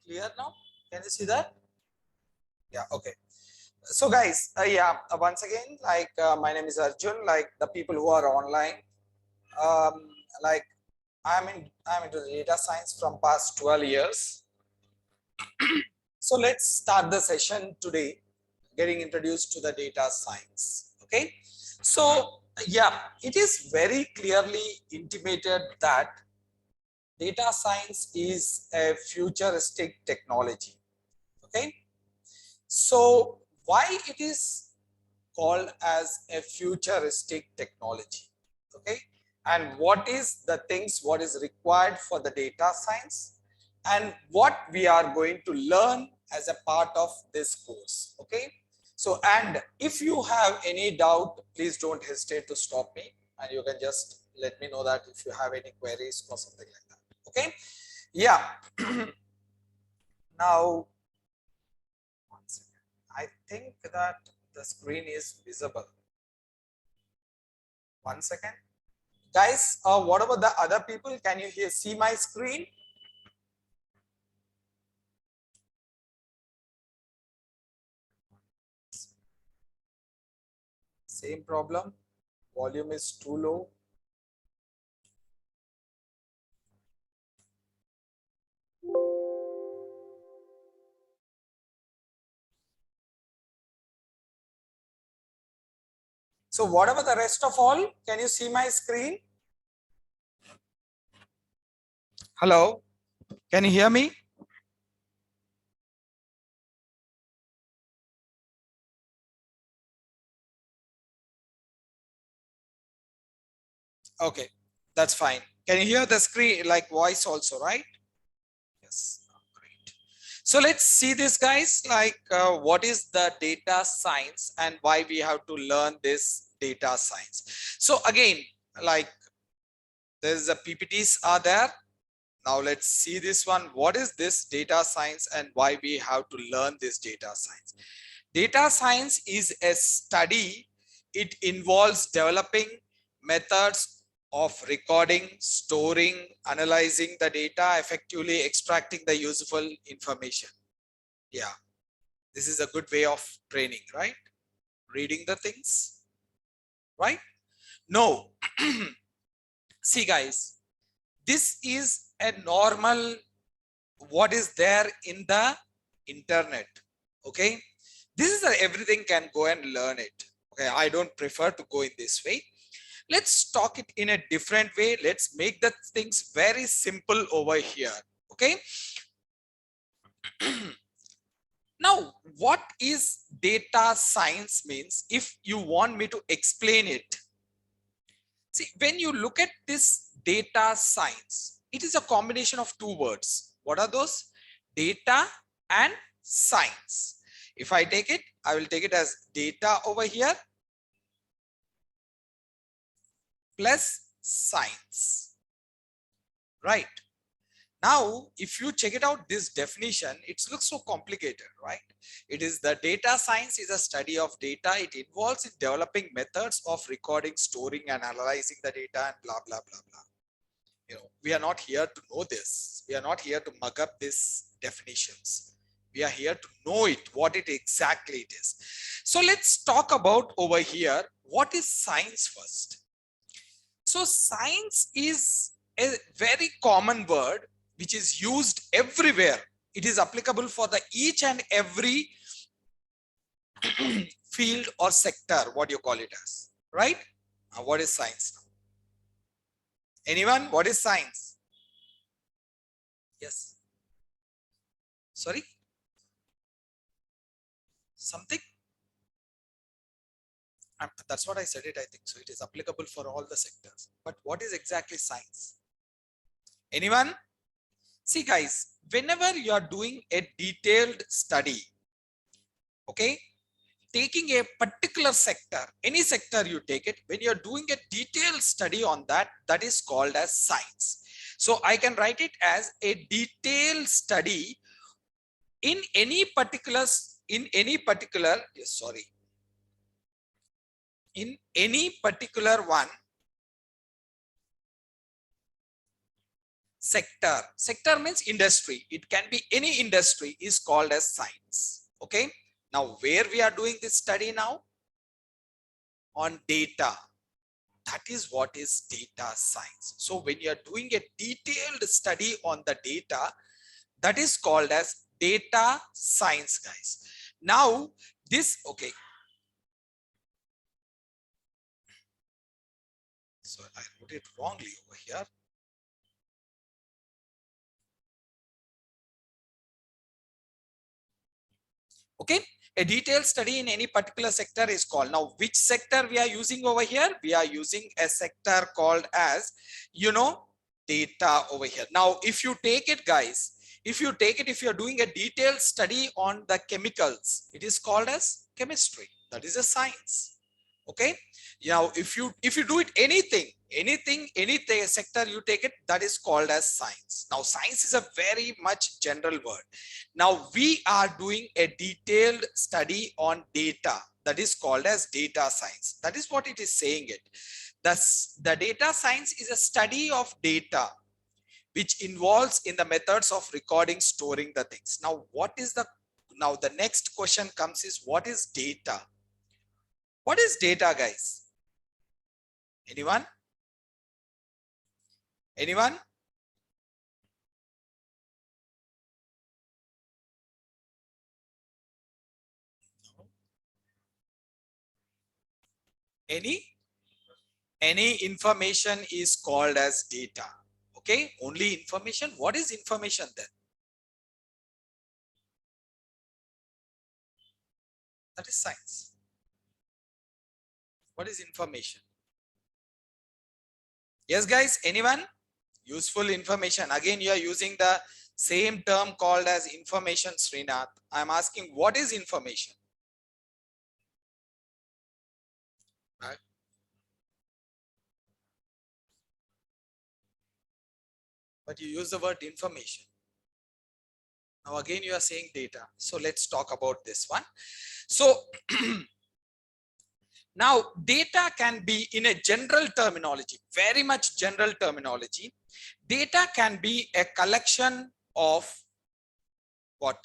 clear now? Can you see that? Yeah, okay. So guys, once again, my name is Arjun. Like the people who are online, um, like I'm into data science from past 12 years. So let's start the session today, getting introduced to the data science. Okay. So yeah, it is very clearly intimated that data science is a futuristic technology. Okay. So why it is called as a futuristic technology? Okay. And what is the things, what is required for the data science, and what we are going to learn as a part of this course. Okay. So, and if you have any doubt, please don't hesitate to stop me, and you can just let me know that if you have any queries or something like that. Okay. Yeah. Now, one second. I think that the screen is visible. One second. Guys, what about the other people? Can you see my screen? Same problem. Volume is too low. So what about the rest of all? Can you see my screen? Hello? Can you hear me? Okay, that's fine. Can you hear the screen, like voice also, right? Yes, great. So let's see this, guys, what is the data science and why we have to learn this data science. So again, like there's a PPTs are there. Now let's see this one. What is this data science and why we have to learn this data science? Data science is a study. It involves developing methods of recording, storing, analyzing the data, effectively extracting the useful information. Yeah, this is a good way of training, right? Reading the things, right? No. See, guys, this is a normal what is there in the internet. Okay, this is everything can go and learn it. Okay, I don't prefer to go in this way. Let's talk it in a different way. Let's make the things very simple over here. Okay. Now, what is data science means? If you want me to explain it, see, when you look at this data science, it is a combination of two words. What are those? Data and science. If I take it, I will take it as data over here plus science, right? Now, if you check it out, this definition, it looks so complicated, right? It is the data science is a study of data. It involves in developing methods of recording, storing, and analyzing the data, and blah, blah, blah, blah. You know, we are not here to know this. We are not here to mug up these definitions. We are here to know it, what it exactly it is. So let's talk about over here, what is science first? So science is a very common word which is used everywhere. It is applicable for the each and every field or sector, what you call it as, right? Now, what is science now? Anyone? What is science? Yes. Sorry? Something? That's what I said it, I think. So it is applicable for all the sectors. But what is exactly science? Anyone? See, guys, whenever you are doing a detailed study, okay, taking a particular sector, any sector you take it, when you're doing a detailed study on that, that is called as science. So I can write it as a detailed study in any particular, in any particular one sector. Sector means industry. It can be any industry is called as science. Okay. Now where we are doing this study now? On data. That is what is data science. So when you are doing a detailed study on the data, that is called as data science, guys. Now this, okay. So I wrote it wrongly over here. Okay, a detailed study in any particular sector is called. Now which sector we are using over here? We are using a sector called as, you know, data over here. Now if you take it, guys, if you take it, if you're doing a detailed study on the chemicals, it is called as chemistry. That is a science. Okay. Now if you do it any sector you take it, that is called as science. Now science is a very much general word. Now we are doing a detailed study on data, that is called as data science. That is what it is saying it. Thus the data science is a study of data which involves in the methods of recording, storing the things. Now what is the, now the next question comes is, what is data? What is data, guys? Anyone? Anyone? Any information is called as data. Okay, only information. What is information then? That is science. What is information? Yes, guys, anyone? Useful information. Again, you are using the same term called as information, Srinath. I'm asking, what is information? Right. But you use the word information. Now again, you are saying data. So let's talk about this one. So now data can be in a general terminology, very much general terminology. Data can be a collection of what?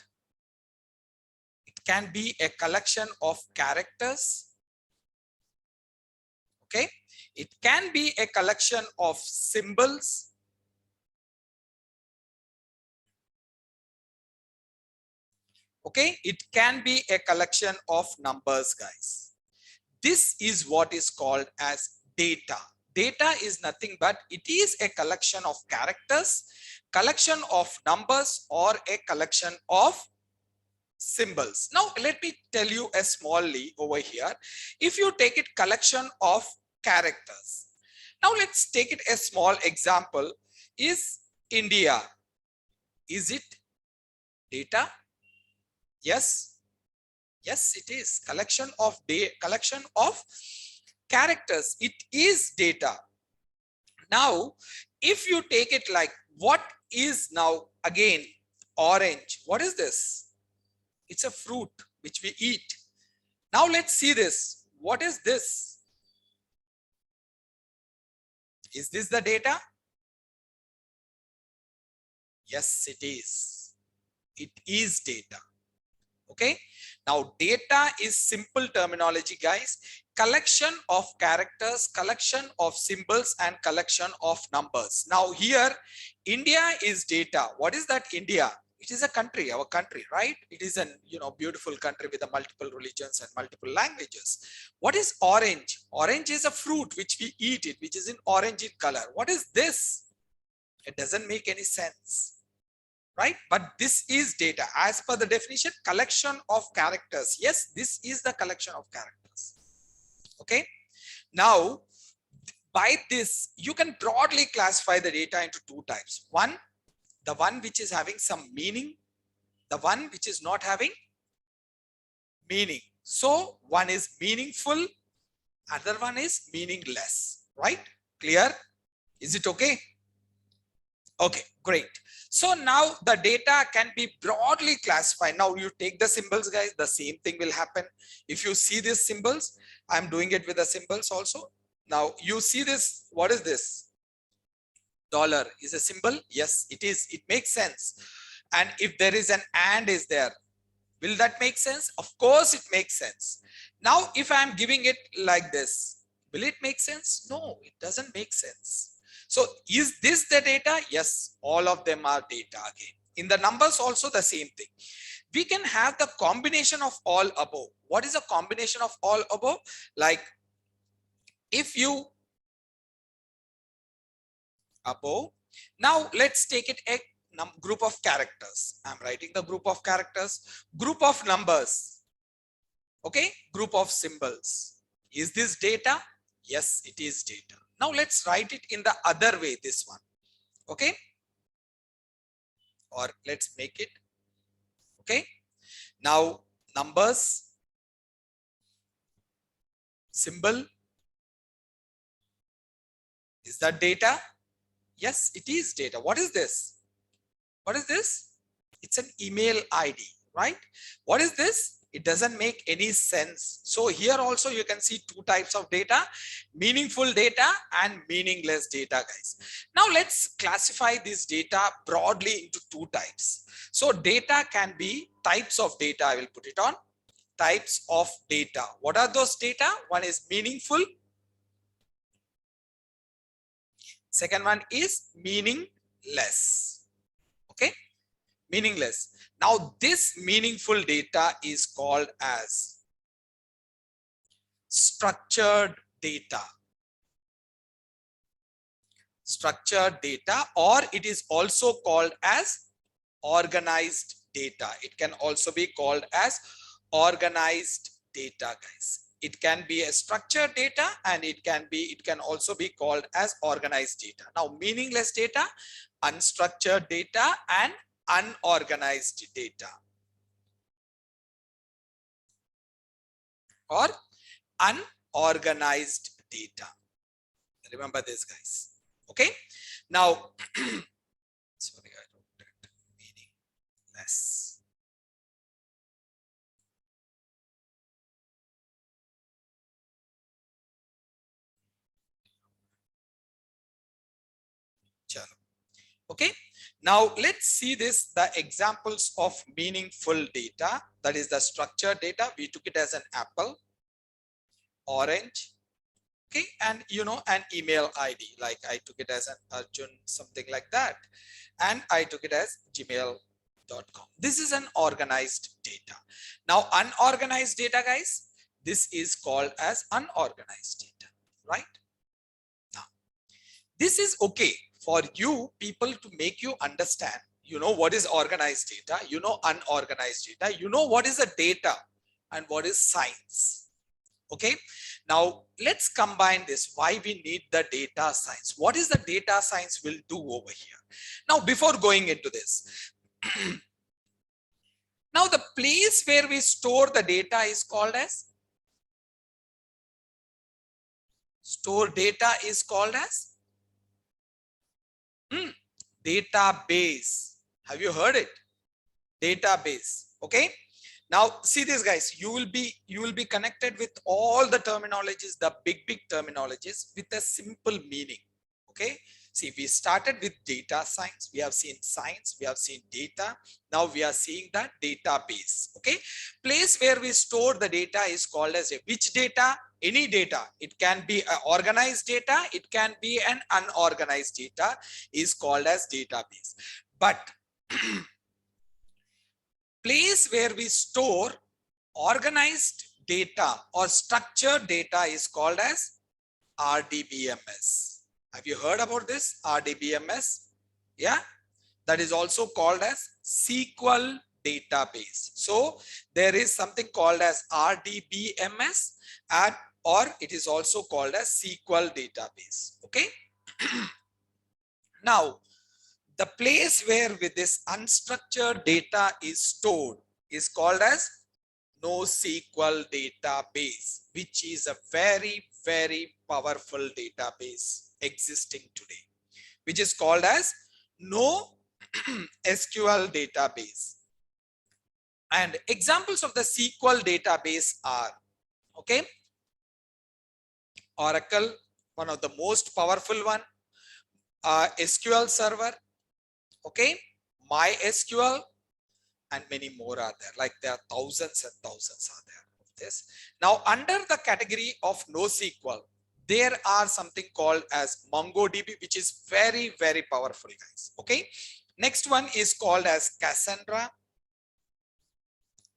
It can be a collection of characters. Okay. It can be a collection of symbols. Okay. It can be a collection of numbers, guys. This is what is called as data. Data is nothing but it is a collection of characters, collection of numbers, or a collection of symbols. Now let me tell you a smallly over here. If you take it collection of characters. Now let's take it a small example. Is India, is it data? Yes. Yes, it is collection of characters. It is data. Now, if you take it like, what is now again orange? What is this? It's a fruit which we eat. Now let's see this. What is this? Is this the data? Yes, it is. It is data. Okay. Now data is simple terminology, guys. Collection of characters, collection of symbols, and collection of numbers. Now here, India is data. What is that India? It is a country, our country, right? It is a, you know, beautiful country with a multiple religions and multiple languages. What is orange? Orange is a fruit which we eat it, which is in orange in color. What is this? It doesn't make any sense. Right? But this is data as per the definition, collection of characters. Yes, this is the collection of characters. Okay. Now, by this, you can broadly classify the data into two types. One, the one which is having some meaning, the one which is not having meaning. So one is meaningful, other one is meaningless, right? Clear? Is it okay? Okay, great. So now the data can be broadly classified. Now you take the symbols, guys, the same thing will happen. If you see these symbols, I'm doing it with the symbols also. Now you see this, what is this? Dollar is a symbol. Yes, it is. It makes sense. And if there is an and is there, will that make sense? Of course it makes sense. Now, if I am giving it like this, will it make sense? No, it doesn't make sense. So is this the data? Yes, all of them are data again. In the numbers also the same thing. We can have the combination of all above. What is a combination of all above? Like if you above, now let's take it a group of characters. I'm writing the group of characters, group of numbers, okay, group of symbols. Is this data? Yes, it is data. Now let's write it in the other way, this one, okay, or let's make it, okay. Now numbers, symbol, is that data? Yes, it is data. What is this? What is this? It's an email ID, right? What is this? It doesn't make any sense. So here also you can see two types of data, meaningful data and meaningless data, guys. Now let's classify this data broadly into two types. So data can be types of data. I will put it on types of data. What are those data? One is meaningful. Second one is meaningless. Okay, meaningless. Now this meaningful data is called as structured data. Structured data, or it is also called as organized data. It can also be called as organized data, guys. It can be a structured data and it can also be called as organized data. Now meaningless data, unstructured data and unorganized data, or unorganized data. Remember this, guys. Okay. Now, sorry, I wrote it meaningless. Okay. Now let's see this, the examples of meaningful data. That is the structured data. We took it as an apple, orange, okay, and an email ID, like I took it as an Arjun, something like that, and I took it as gmail.com. This is an organized data. Now unorganized data, guys, this is called as unorganized data, right? Now this is okay for you people to make you understand, what is organized data, unorganized data, what is the data and what is science. Okay, now let's combine this, why we need the data science. What is the data science will do over here? Now before going into this, now the place where we store the data is called as database. Have you heard it? Database. Okay, now see this, guys, you will be connected with all the terminologies, the big terminologies with a simple meaning. Okay, see, we started with data science, we have seen science, we have seen data, now we are seeing the database. Okay, place where we store the data is called as which data? Any data. It can be organized data, it can be an unorganized data, is called as database. But place where we store organized data or structured data is called as RDBMS. Have you heard about this? RDBMS? Yeah, that is also called as SQL database. So there is something called as RDBMS, or it is also called as SQL database. Okay. Now, the place where with this unstructured data is stored is called as NoSQL database, which is a very powerful database existing today, which is called as NoSQL database. And examples of the SQL database are, okay, Oracle, one of the most powerful one. SQL Server, okay, MySQL, and many more are there. Like there are thousands and thousands are there of this. Now, under the category of NoSQL, there are something called as MongoDB, which is very, very powerful, guys. Okay. Next one is called as Cassandra,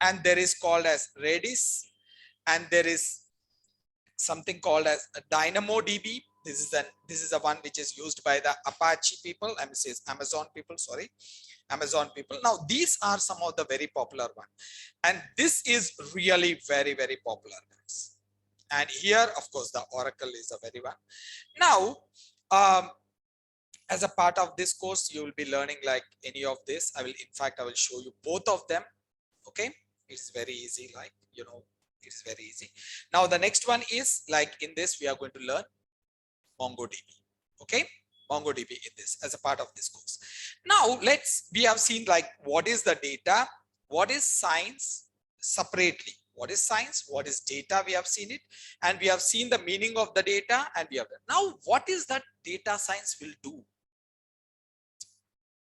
and there is called as Redis, and there is something called as DynamoDB. This is a one which is used by the Apache people. I mean, says Amazon people. Sorry, Amazon people. Now these are some of the very popular one, and this is really very, very popular, guys. And here, of course, the Oracle is a very one. Now, as a part of this course, you will be learning like any of this. I will show you both of them. Okay, it's very easy. Like it is very easy. Now the next one is like in this we are going to learn MongoDB. Okay, MongoDB in this as a part of this course. Now we have seen like what is the data, what is science separately, what is science, what is data, we have seen it, and we have seen the meaning of the data, and we have done. Now what is that data science will do?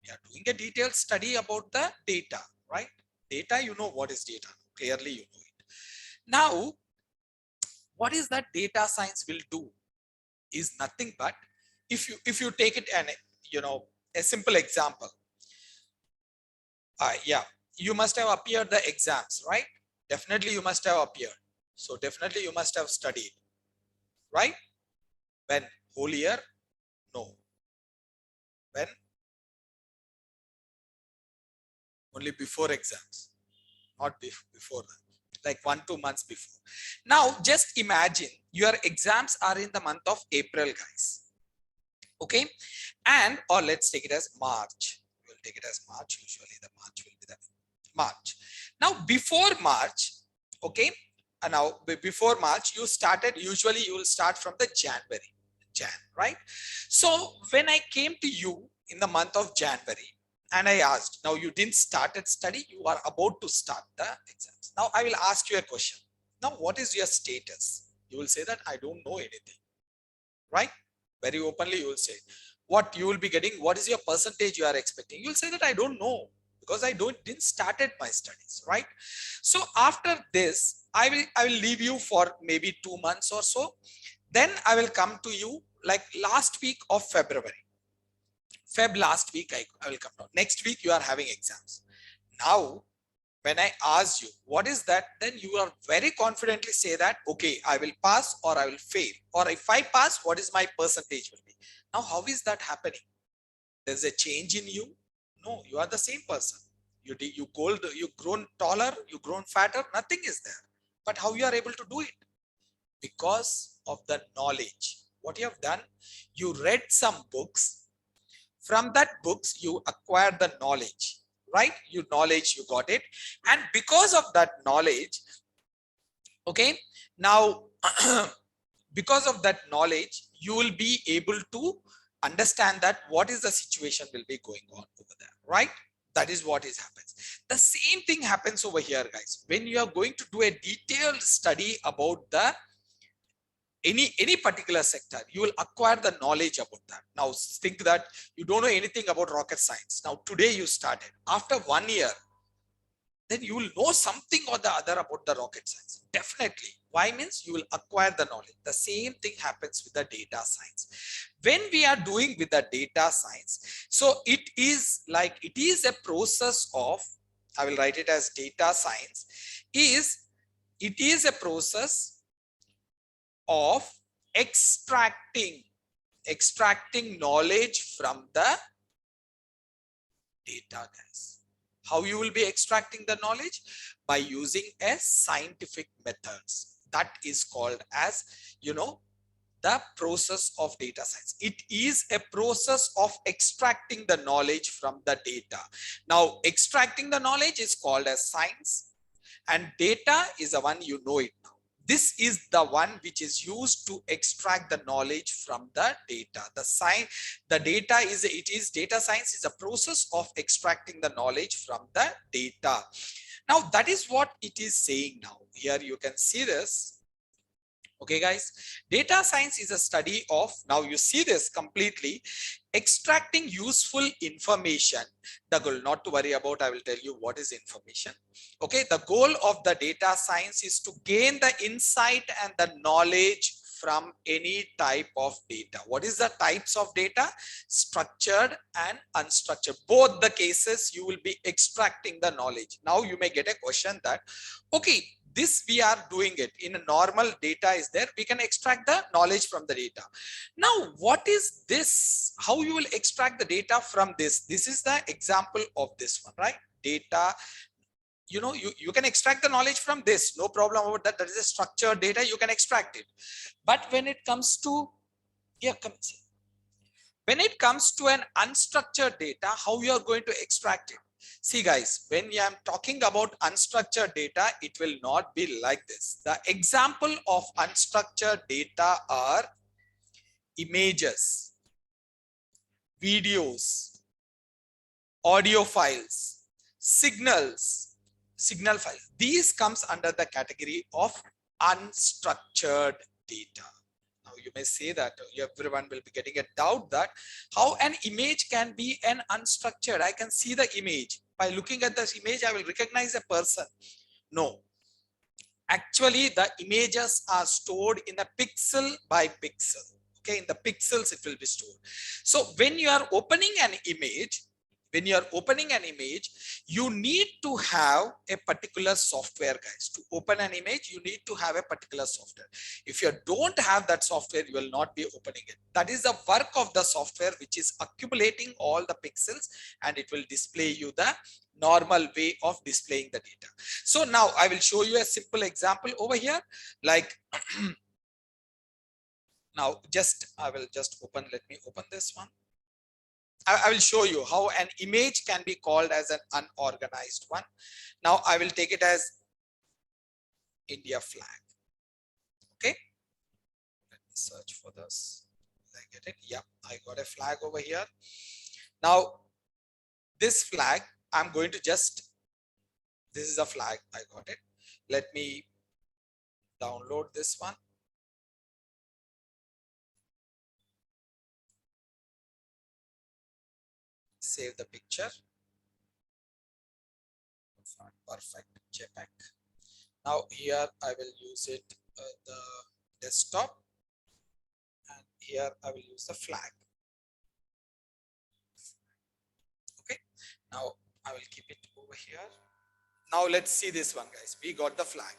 We are doing a detailed study about the data, right? Data, you know what is data, clearly you know it. Now, what is that data science will do is nothing but if you take it and a simple example. Yeah, you must have appeared the exams, right? Definitely you must have appeared. So definitely you must have studied, right? When? Whole year? No. When? Only before exams, not before that. Like 1-2 months before. Now just imagine your exams are in the month of April, guys. Okay, and or let's take it as March. We'll take it as March. Usually the March will be the March. Now before March, okay, and now before March you started. Usually you will start from the Jan, right? So when I came to you in the month of January, and I asked, now you didn't started study, you are about to start the exams. Now I will ask you a question. Now what is your status? You will say that I don't know anything, right? Very openly you will say what you will be getting. What is your percentage you are expecting? You'll say that I don't know because I didn't started my studies, right? So after this, I will leave you for maybe 2 months or so. Then I will come to you like last week of February. Last week I will come down. Next week you are having exams. Now when I ask you what is that, then you are very confidently say that okay, I will pass or I will fail, or if I pass, what is my percentage will be. Now how is that happening? There's a change in you? No, you are the same person. You grown taller, you grown fatter, nothing is there. But how you are able to do it? Because of the knowledge. What you have done, you read some books. From that books you acquired the knowledge, right? You got it, and because of that knowledge, okay, now because of that knowledge you will be able to understand that what is the situation will be going on over there, right? That is what is happens. The same thing happens over here, guys. When you are going to do a detailed study about the any particular sector, you will acquire the knowledge about that. Now think that you don't know anything about rocket science. Now today you started. After 1 year, then you will know something or the other about the rocket science. Definitely. Why? Means you will acquire the knowledge. The same thing happens with the data science. When we are doing with the data science, so it is a process of, I will write it as data science, it is a process of extracting knowledge from the data, guys. How you will be extracting the knowledge? By using a scientific methods. That is called as, the process of data science. It is a process of extracting the knowledge from the data. Now, extracting the knowledge is called as science, and data is the one you know it now. This is the one which is used to extract the knowledge from the data. Data science is a process of extracting the knowledge from the data. Now that is what it is saying now. Here you can see this. Okay, guys, data science is a study of, now you see this completely, extracting useful information. The goal, not to worry about, I will tell you what is information. Okay, the goal of the data science is to gain the insight and the knowledge from any type of data. What is the types of data? Structured and unstructured. Both the cases you will be extracting the knowledge. Now you may get a question that, okay, this we are doing it in a normal data is there, we can extract the knowledge from the data. Now what is this, how you will extract the data from this? This is the example of this one, right? Data, you know, you can extract the knowledge from this, no problem about that. That is a structured data, you can extract it. But when it comes to, yeah, come see, when it comes to an unstructured data, how you are going to extract it? See guys, when I am talking about unstructured data, it will not be like this. The example of unstructured data are images, videos, audio files, signal files. These comes under the category of unstructured data. Now you may say that everyone will be getting a doubt that how an image can be an unstructured. I can see the image. By looking at this image, I will recognize a person. No. Actually, the images are stored in a pixel by pixel. Okay, in the pixels it will be stored. So when you are opening an image, you need to have a particular software, guys. To open an image, you need to have a particular software. If you don't have that software, you will not be opening it. That is the work of the software, which is accumulating all the pixels, and it will display you the normal way of displaying the data. So now I will show you a simple example over here. Like now I will just open, let me open this one. I will show you how an image can be called as an unorganized one. Now I will take it as India flag. Okay, let me search for this. I get it. Yeah, I got a flag over here. Now this flag, I'm going to just, this is a flag, I got it. Let me download this one. Save the picture. Perfect. JPEG. Now here I will use it the desktop, and here I will use the flag. Okay. Now I will keep it over here. Now let's see this one, guys. We got the flag.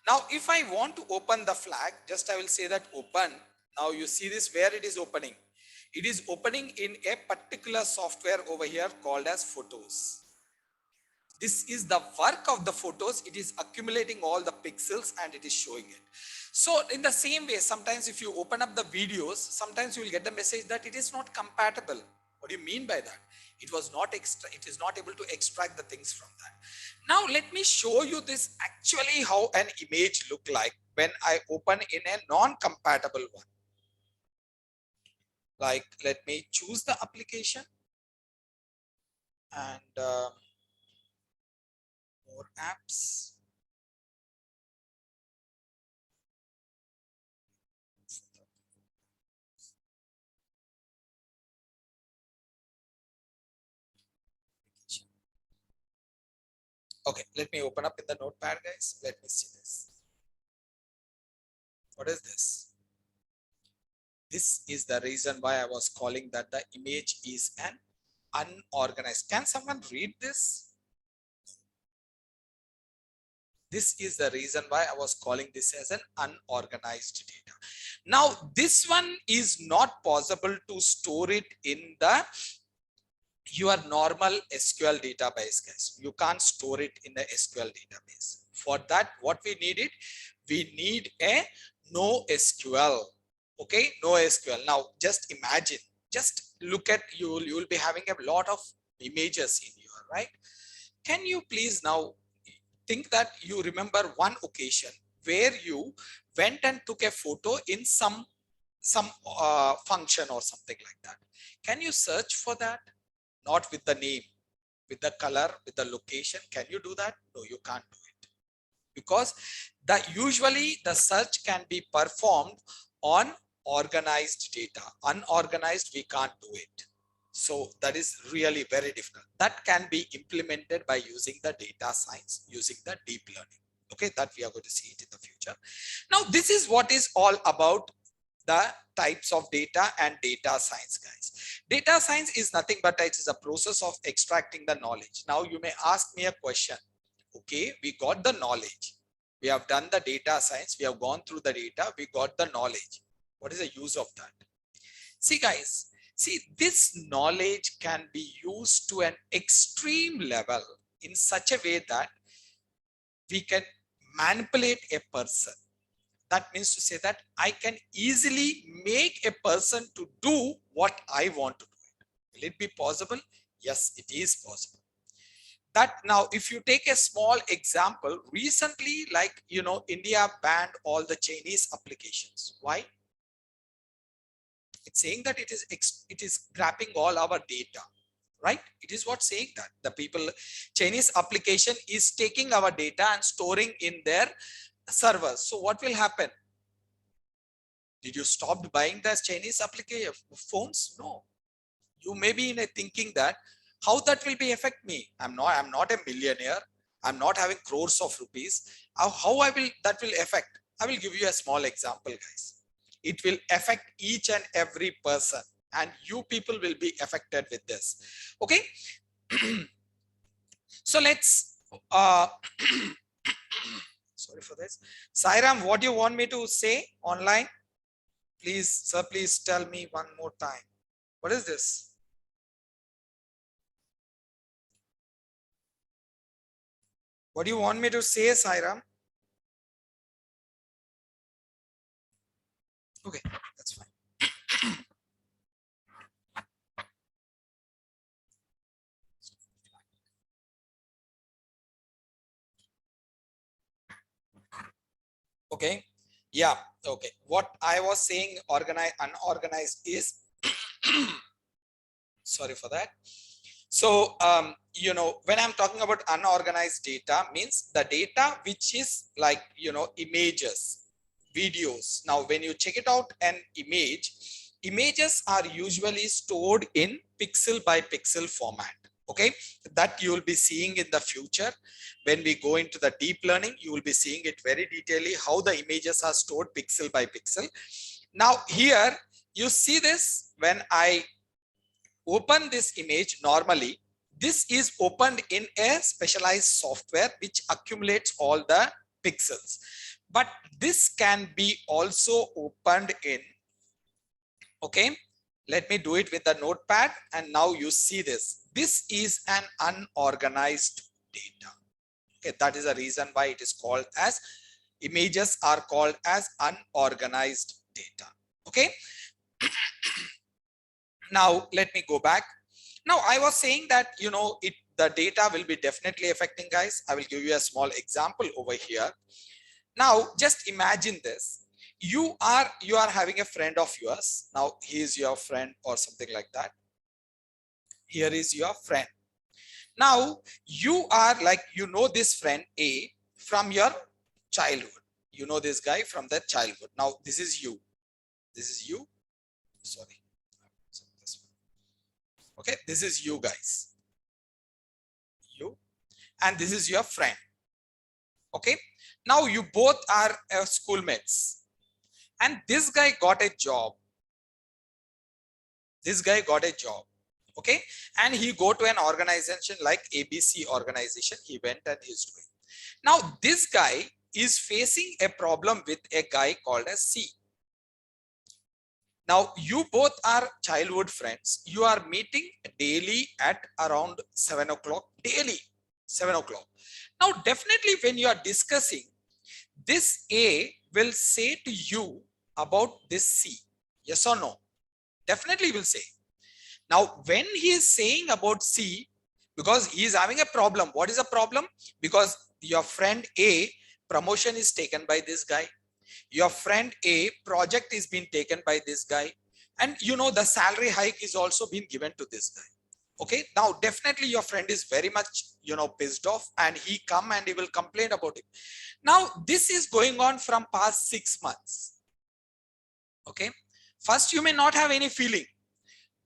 Now if I want to open the flag, just I will say that open. Now you see this, where it is opening. It is opening in a particular software over here called as Photos. This is the work of the Photos. It is accumulating all the pixels and it is showing it. So in the same way, sometimes if you open up the videos, sometimes you will get the message that it is not compatible. What do you mean by that? It was not extra, it is not able to extract the things from that. Now let me show you this actually how an image look like when I open in a non-compatible one. Like, let me choose the application and more apps. Okay, let me open up in the notepad, guys. Let me see this. What is this? This is the reason why I was calling that the image is an unorganized. Can someone read this? This is the reason why I was calling this as an unorganized data. Now, this one is not possible to store it in the your normal SQL database, guys. You can't store it in the SQL database. For that, what we need it? We need a NoSQL. Okay, NoSQL. Now, just imagine, just look at, you will be having a lot of images in your, right? Can you please now think that you remember one occasion where you went and took a photo in some function or something like that? Can you search for that? Not with the name, with the color, with the location. Can you do that? No, you can't do it. because usually the search can be performed on organized data. Unorganized, we can't do it. So that is really very different. That can be implemented by using the data science, using the deep learning. Okay, that we are going to see it in the future. Now, this is what is all about the types of data and data science, guys. Data science is nothing but it is a process of extracting the knowledge. Now, you may ask me a question. Okay, we got the knowledge. We have done the data science. We have gone through the data. We got the knowledge. What is the use of that? See, guys, see, this knowledge can be used to an extreme level in such a way that we can manipulate a person. That means to say that I can easily make a person to do what I want to do. Will it be possible? Yes, it is possible. That now, if you take a small example, recently, like, India banned all the Chinese applications. Why? It's saying that it is grabbing all our data, right? It is what saying that the Chinese application is taking our data and storing in their servers. So what will happen? Did you stop buying the Chinese application phones? No. You may be in a thinking that how that will be affect me. I'm not a millionaire. I'm not having crores of rupees. How that will affect? I will give you a small example, guys. It will affect each and every person, and you people will be affected with this. Okay. So let's sorry for this. Sairam, what do you want me to say online? Please, sir, please tell me one more time. What is this? What do you want me to say, Sairam? Okay, that's fine. Okay. Yeah. Okay. What I was saying, organized, unorganized is, sorry for that. So, when I'm talking about unorganized data, means the data which is like, images, videos. Now, when you check it out, an images are usually stored in pixel by pixel format. Okay, that you will be seeing in the future. When we go into the deep learning, you will be seeing it very detailedly how the images are stored pixel by pixel. Now, here you see this when I open this image. Normally, this is opened in a specialized software which accumulates all the pixels, but this can be also opened in, okay, let me do it with the notepad, and now you see this is an unorganized data. Okay, that is the reason why it is called as, images are called as unorganized data. Okay. Now let me go back. Now I was saying that, the data will be definitely affecting, guys. I will give you a small example over here. Now just imagine this. You are having a friend of yours. Now he is your friend or something like that. Here is your friend. Now you are like, this friend A from your childhood. You know this guy from the childhood. Now this is you. This is you. Sorry. Okay, this is you guys. You, and this is your friend. Okay, now you both are schoolmates, and this guy got a job. This guy got a job. Okay, and he go to an organization like ABC organization. He went and he's doing. Now this guy is facing a problem with a guy called as C. Now you both are childhood friends. You are meeting daily at around 7 o'clock, daily 7 o'clock. Now definitely when you are discussing, this A will say to you about this C. Yes or no? Definitely will say. Now when he is saying about C, because he is having a problem. What is the problem? Because your friend A, promotion is taken by this guy. Your friend A, project is being taken by this guy, and the salary hike is also being given to this guy. Okay, now definitely your friend is very much, pissed off, and he come and he will complain about it. Now this is going on from past 6 months. Okay, first you may not have any feeling,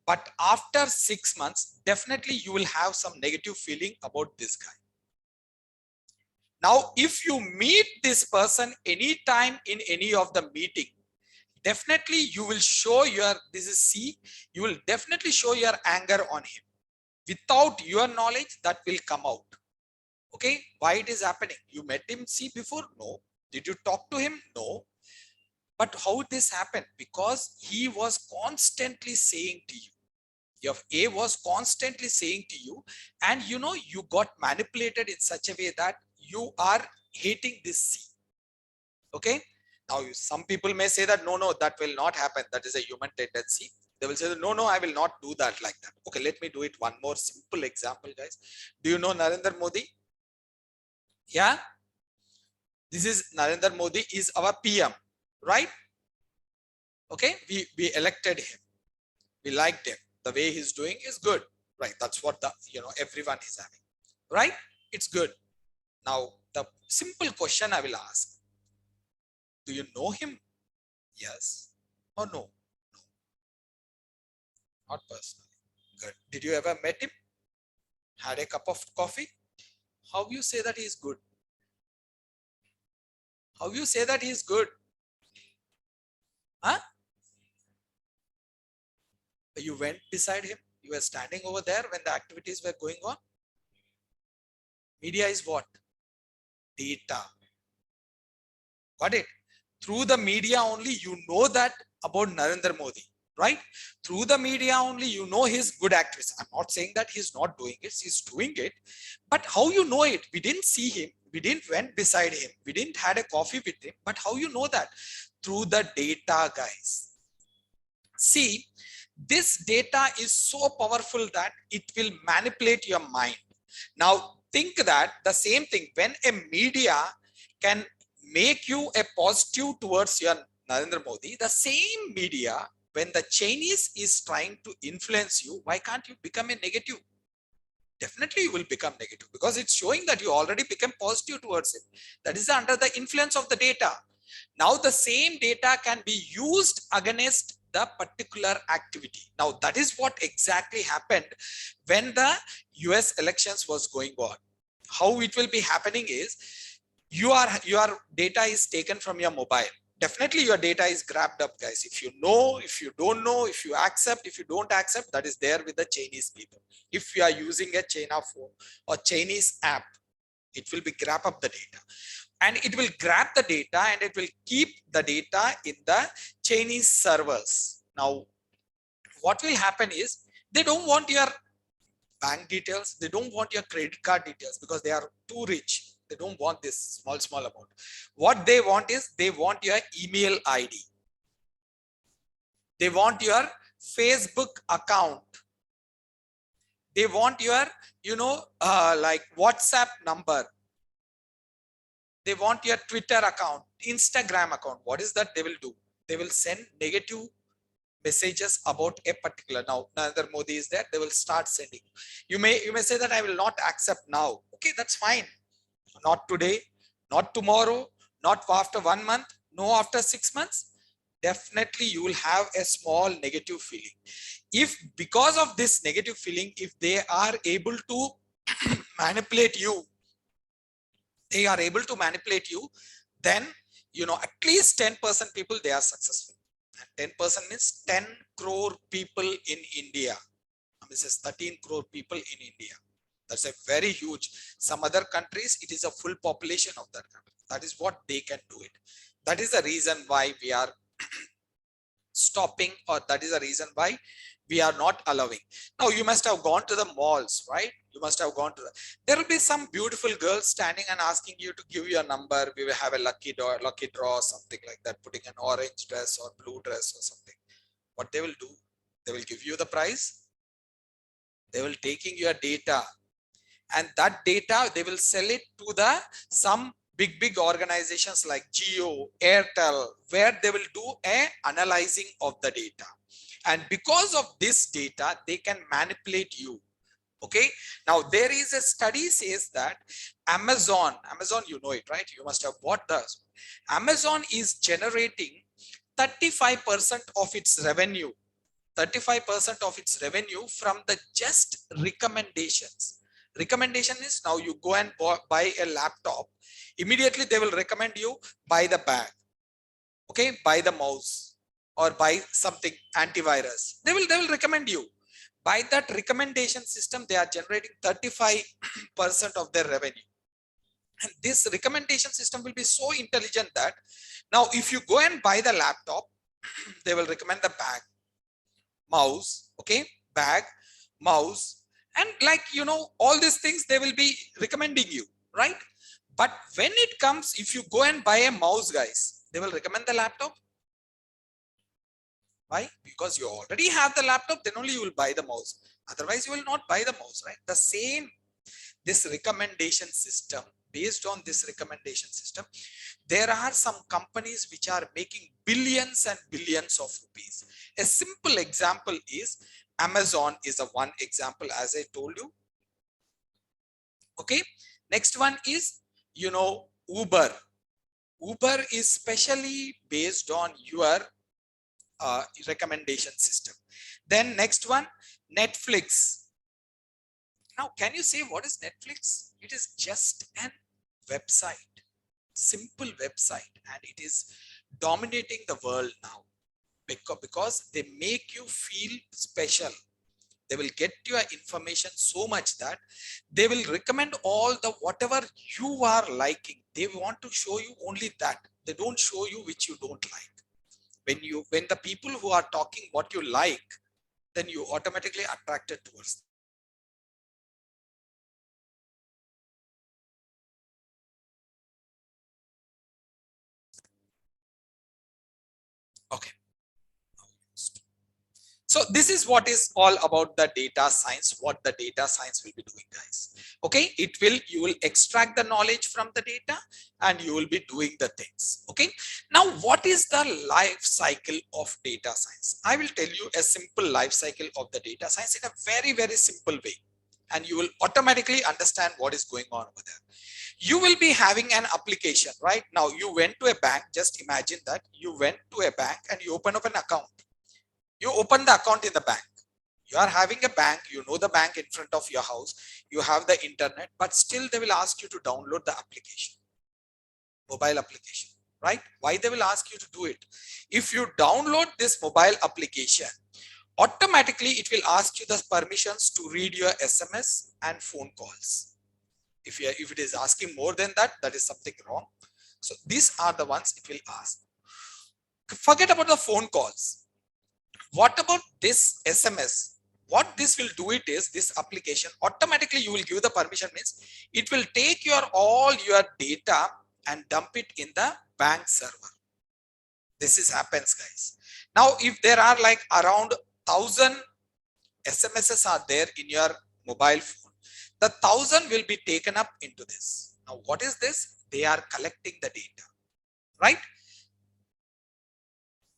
but after 6 months, definitely you will have some negative feeling about this guy. Now, if you meet this person anytime in any of the meeting, definitely you will show your, this is C, you will definitely show your anger on him. Without your knowledge, that will come out. Okay, why it is happening? You met him C before? No. Did you talk to him? No. But how this happened? Because he was constantly saying to you, your A was constantly saying to you, and you got manipulated in such a way that you are hating this C. Okay, now some people may say that no, that will not happen, that is a human tendency. They will say that, no, I will not do that like that. Okay, let me do it one more simple example, guys. Do you know Narendra Modi? Yeah, this is Narendra Modi is our PM, right? Okay, we elected him, we liked him, the way he's doing is good, right? That's what the everyone is having, right? It's good. Now the simple question I will ask, do you know him? Yes or no? No, not personally. Good. Did you ever met him, had a cup of coffee? How you say that he is good? How you say that he is good? Huh? You went beside him, you were standing over there when the activities were going on. Media is what? Data. Got it? Through the media only you know that about Narendra Modi, right? Through the media only you know his good activities. I'm not saying that he's not doing it, he's doing it. But how you know it? We didn't see him, we didn't went beside him, we didn't had a coffee with him. But how you know that? Through the data, guys. See, this data is so powerful that it will manipulate your mind. Now think that the same thing, when a media can make you a positive towards your Narendra Modi, the same media, when the Chinese is trying to influence you, why can't you become a negative? Definitely you will become negative, because it's showing that you already become positive towards it. That is under the influence of the data. Now the same data can be used against the particular activity. Now that is what exactly happened when the US elections was going on. How it will be happening is, your data is taken from your mobile. Definitely your data is grabbed up, guys. If you know, if you don't know, if you accept, if you don't accept, that is there with the Chinese people. If you are using a China phone or Chinese app, it will be grab up the data, and it will grab the data and it will keep the data in the Chinese servers. Now what will happen is, they don't want your bank details, they don't want your credit card details, because they are too rich. They don't want this small amount. What they want is, they want your email ID, they want your Facebook account, they want your like WhatsApp number, they want your Twitter account, Instagram account. What is that they will do? They will send negative messages about a particular. Now Narendra Modi is there, they will start sending. You may say that I will not accept now. Okay, that's fine. Not today, not tomorrow, not after 1 month, no after 6 months. Definitely you will have a small negative feeling. If because of this negative feeling, if they are able to manipulate you, then at least 10% people, they are successful. And 10% means 10 crore people in India. This is 13 crore people in India. That's a very huge. Some other countries, it is a full population of that country. That is what they can do it. That is the reason why we are stopping, or that is the reason why we are not allowing. Now you must have gone to the malls, right? You must have gone to there will be some beautiful girls standing and asking you to give your number. We will have a lucky draw, something like that, putting an orange dress or blue dress or something. What they will do, they will give you the prize, they will taking your data, and that data they will sell it to the some big organizations like Jio, Airtel, where they will do a analyzing of the data. And because of this data, they can manipulate you. Okay, now there is a study says that Amazon, you know it, right? You must have bought this. Amazon is generating 35% of its revenue, 35% of its revenue from the just recommendations. Recommendation is, now you go and buy a laptop, immediately they will recommend you buy the bag, okay, buy the mouse, or buy something antivirus. They will recommend you. By that recommendation system, they are generating 35% of their revenue. And this recommendation system will be so intelligent that now if you go and buy the laptop, they will recommend the bag, mouse, okay, bag, mouse, and like, you know, all these things they will be recommending you, right? But when it comes, if you go and buy a mouse, guys, they will recommend the laptop. Why? Because you already have the laptop, then only you will buy the mouse. Otherwise, you will not buy the mouse, right? The same, this recommendation system, based on this recommendation system, there are some companies which are making billions and billions of rupees. A simple example is Amazon is a one example, as I told you. Okay. Next one is, you know, Uber. Uber is specially based on your recommendation system. Then next one, Netflix. Now, can you say what is Netflix? It is just an website, simple website, and it is dominating the world now because they make you feel special. They will get your information so much that they will recommend all the whatever you are liking. They want to show you only that. They don't show you which you don't like. When the people who are talking what you like, then you automatically attracted towards them. Okay. So this is what is all about the data science, what the data science will be doing, guys. Okay, you will extract the knowledge from the data and you will be doing the things. Okay, now what is the life cycle of data science? I will tell you a simple life cycle of the data science in a very, very simple way, and you will automatically understand what is going on over there. You will be having an application, right? Now you went to a bank. Just imagine that you went to a bank and you open up an account. You open the account in the bank. You are having a bank, you know the bank in front of your house, you have the internet, but still they will ask you to download the application, mobile application, right? Why they will ask you to do it? If you download this mobile application, automatically it will ask you the permissions to read your SMS and phone calls. If it is asking more than that, that is something wrong. So these are the ones it will ask. Forget about the phone calls. What about this SMS? What this will do it is, this application automatically you will give the permission, means it will take all your data and dump it in the bank server. This is happens, guys. Now if there are like around 1,000 SMSs are there in your mobile phone, the 1,000 will be taken up into this. Now what is this? They are collecting the data, right?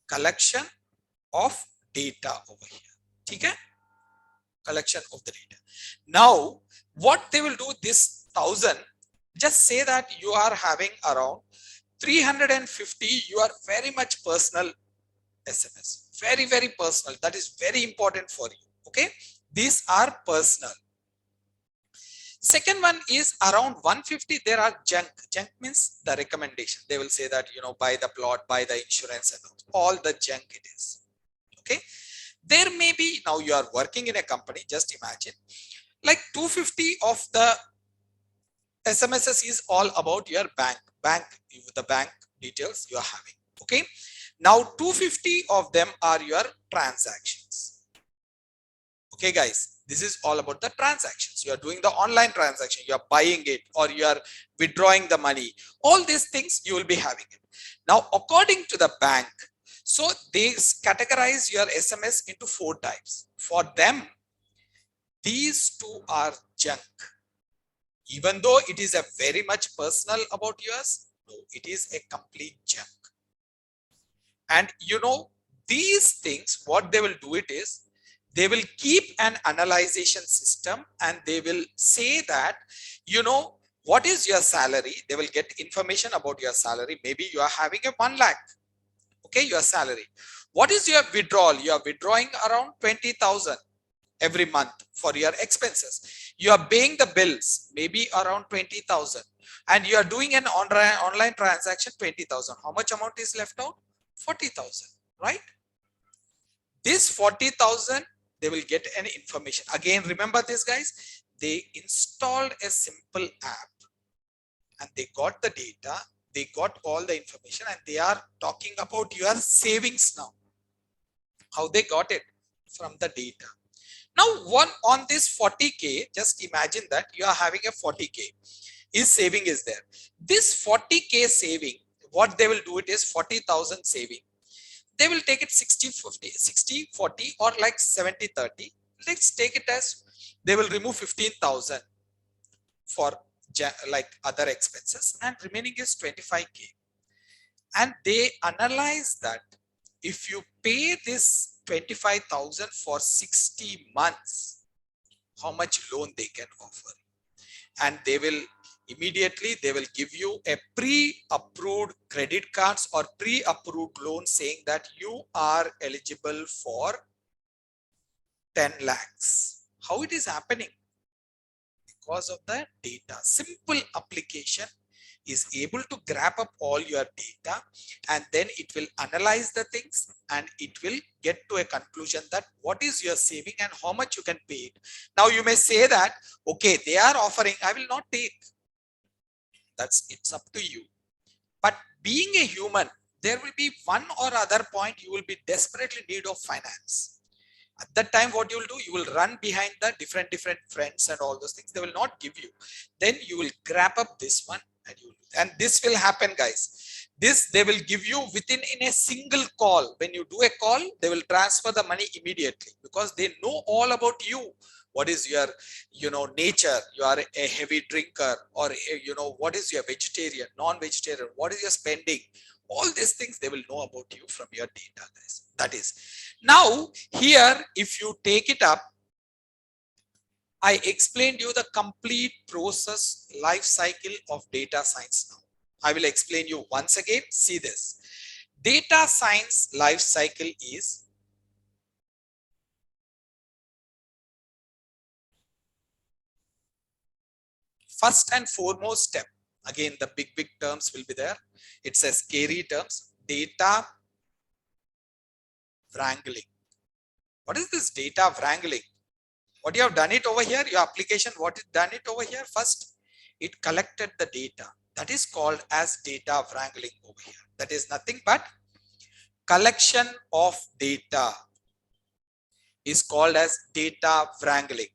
Collection of data over here. Okay? Collection of the data. Now what they will do, this 1,000, just say that you are having around 350, you are very much personal SMS, very, very personal. That is very important for you. Okay, these are personal. Second one is around 150, there are junk. Junk means the recommendation. They will say that, you know, buy the plot, buy the insurance, and all the junk it is. Okay, there may be, now you are working in a company, just imagine like 250 of the SMSs is all about your bank, the bank details you are having. Okay, now 250 of them are your transactions. Okay, guys, this is all about the transactions. You are doing the online transaction, you are buying it, or you are withdrawing the money. All these things you will be having it. Now, according to the bank, so they categorize your SMS into 4 types. For them, these two are junk. Even though it is a very much personal about yours, no, it is a complete junk. And you know, these things, what they will do it is, They will keep an analyzation system and they will say that, you know, what is your salary? They will get information about your salary. Maybe you are having a 1 lakh, okay, your salary. What is your withdrawal? You are withdrawing around 20,000 every month for your expenses. You are paying the bills, maybe around 20,000, and you are doing an online transaction 20,000. How much amount is left out? 40,000, right? This 40,000, they will get an information. Again, remember this, guys, they installed a simple app and they got the data, they got all the information, and they are talking about your savings now. How they got it? From the data. Now, one on this 40K, just imagine that you are having a 40K. Is saving is there. This 40K saving, what they will do it is 40,000 saving. They will take it 60-40, 60-40 or like 70-30. Let's take it as they will remove 15,000 for like other expenses and remaining is 25K. And they analyze that if you pay this 25,000 for 60 months, how much loan they can offer. And they will immediately, they will give you a pre-approved credit cards or pre-approved loan saying that you are eligible for 10 lakhs. How it is happening? Because of the data. Simple application is able to grab up all your data and then it will analyze the things and it will get to a conclusion that what is your saving and how much you can pay it. Now you may say that, okay, they are offering, I will not take. It's up to you. But being a human, there will be one or other point you will be desperately need of finance. At that time, what you will do, you will run behind the different friends and all those things. They will not give you. Then you will grab up this one and this will happen, guys. This they will give you within in a single call. When you do a call, they will transfer the money immediately because they know all about you. What is your, nature? You are a heavy drinker, or what is your vegetarian, non-vegetarian? What is your spending? All these things they will know about you from your data, guys. That is. Now here, if you take it up, I explained you the complete process life cycle of data science. Now I will explain you once again. See this. Data science life cycle is first and foremost step. Again, the big terms will be there. It's a scary terms. Data wrangling. What is this data wrangling? What you have done it over here, your application, what it done it over here? First, it collected the data. That is called as data wrangling over here. That is nothing but collection of data is called as data wrangling.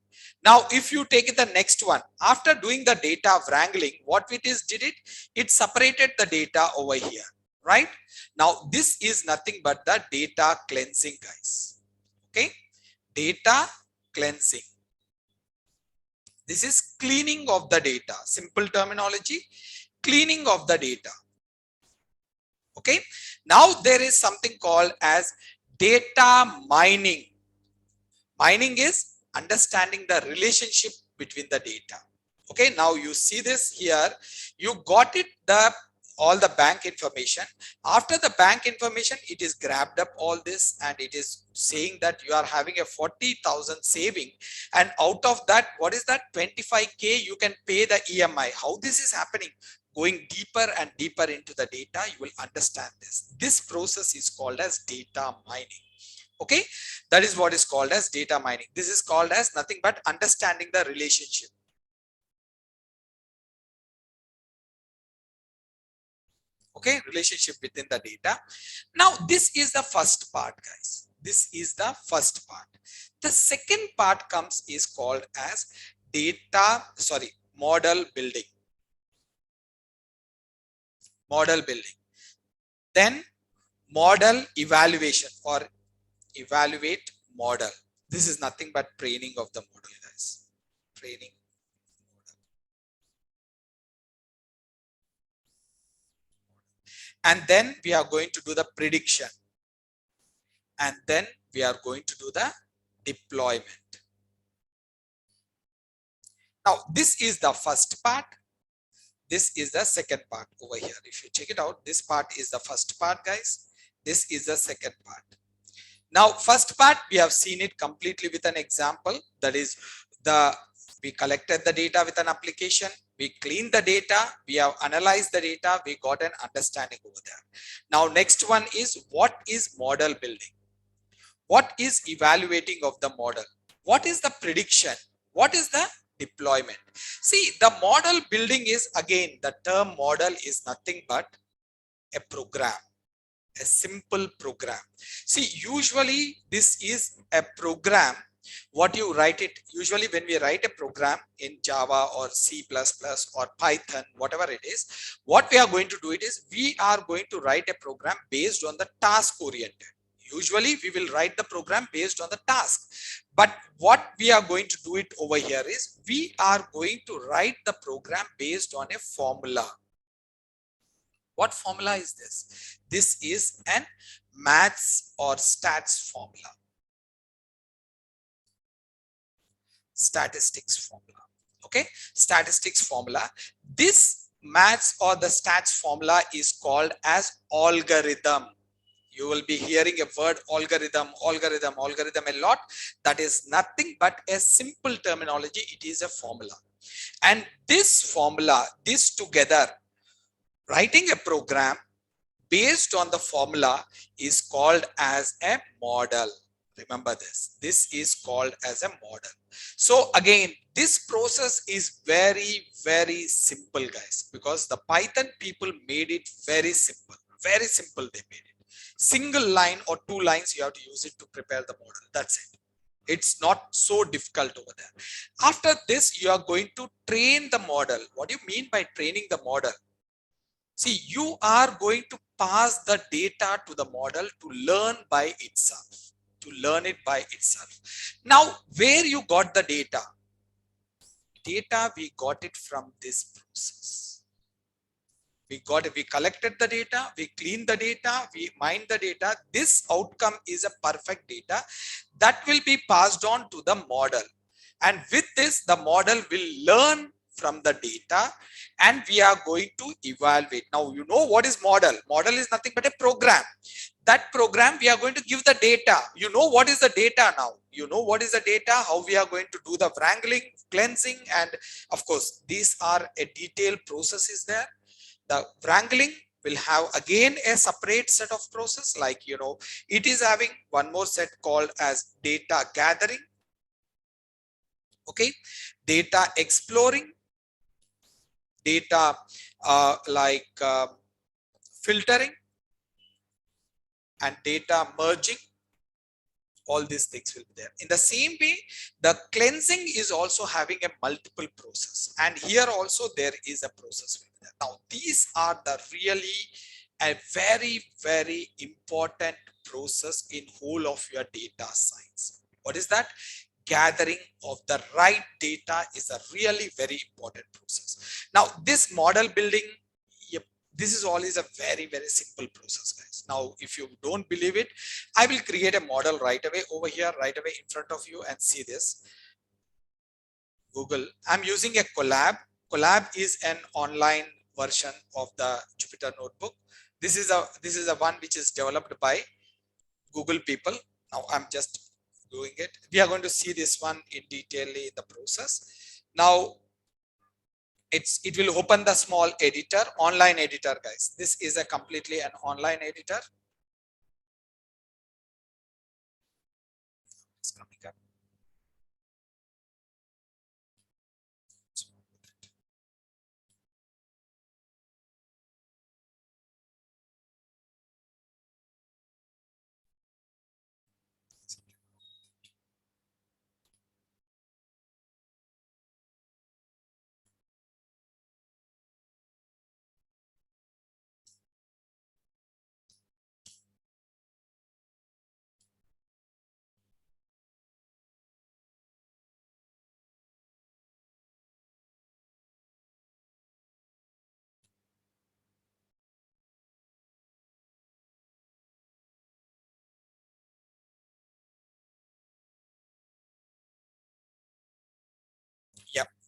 Now, if you take the next one, after doing the data wrangling, what it is did it? It separated the data over here, right? Now, this is nothing but the data cleansing, guys. Okay, data cleansing. This is cleaning of the data. Simple terminology, cleaning of the data. Okay, now there is something called as data mining. Mining is understanding the relationship between the data. Okay, now you see this here, you got it, all the bank information. After the bank information, it is grabbed up all this and it is saying that you are having a 40,000 saving, and out of that, what is that? 25K you can pay the EMI. How this is happening? Going deeper and deeper into the data, you will understand this. This process is called as data mining. Okay, that is what is called as data mining. This is called as nothing but understanding the relationship. Okay, relationship within the data. Now, this is the first part, guys. This is the first part. The second part comes is called as model building. Model building. Then model evaluation or evaluate model. This is nothing but training of the model, guys. Training. And then we are going to do the prediction. And then we are going to do the deployment. Now, this is the first part. This is the second part over here. If you check it out, this part is the first part, guys. This is the second part. Now, first part, we have seen it completely with an example. That is, we collected the data with an application. We cleaned the data. We have analyzed the data. We got an understanding over there. Now, next one is, what is model building? What is evaluating of the model? What is the prediction? What is the deployment? See, the model building is, again, the term model is nothing but a program, a simple program. See, usually this is a program. What you write it, usually when we write a program in Java or C++ or Python, whatever it is, what we are going to do it is, we are going to write a program based on the task oriented. Usually we will write the program based on the task. But what we are going to do it over here is, we are going to write the program based on a formula. What formula is this? This is an maths or stats formula. Statistics formula. Okay, statistics formula. This maths or the stats formula is called as algorithm. You will be hearing a word algorithm a lot. That is nothing but a simple terminology. It is a formula. And this formula, this together, writing a program based on the formula is called as a model. Remember this. This is called as a model. So again, this process is very, very simple, guys, because the Python people made it very simple. Very simple they made it. Single line or two lines you have to use it to prepare the model. That's it. It's not so difficult over there. After this, you are going to train the model. What do you mean by training the model? See, you are going to pass the data to the model to learn by itself. To learn it by itself. Now, where you got the data? Data, we got it from this process. We collected the data, we cleaned the data, we mined the data. This outcome is a perfect data that will be passed on to the model. And with this, the model will learn from the data and we are going to evaluate. Now, you know what is model? Model is nothing but a program. That program, we are going to give the data. You know what is the data now? You know what is the data, how we are going to do the wrangling, cleansing, and of course, these are a detailed processes there. The wrangling will have again a separate set of process, like, it is having one more set called as data gathering. Okay, data exploring, data filtering, and data merging. All these things will be there. In the same way, the cleansing is also having a multiple process, and here also there is a process with that. Now, these are the really a very, very important process in whole of your data science. What is that? Gathering of the right data is a really very important process. Now, this model building, this is always a very, very simple process, guys. Now, if you don't believe it, I will create a model right away over here, right away in front of you, and see this. Google, I'm using a Colab. Colab is an online version of the Jupyter Notebook. This is a one which is developed by Google people. Now I'm just doing it. We are going to see this one in detail in the process. Now it will open the small editor, online editor, guys. This is a completely an online editor. It's coming up.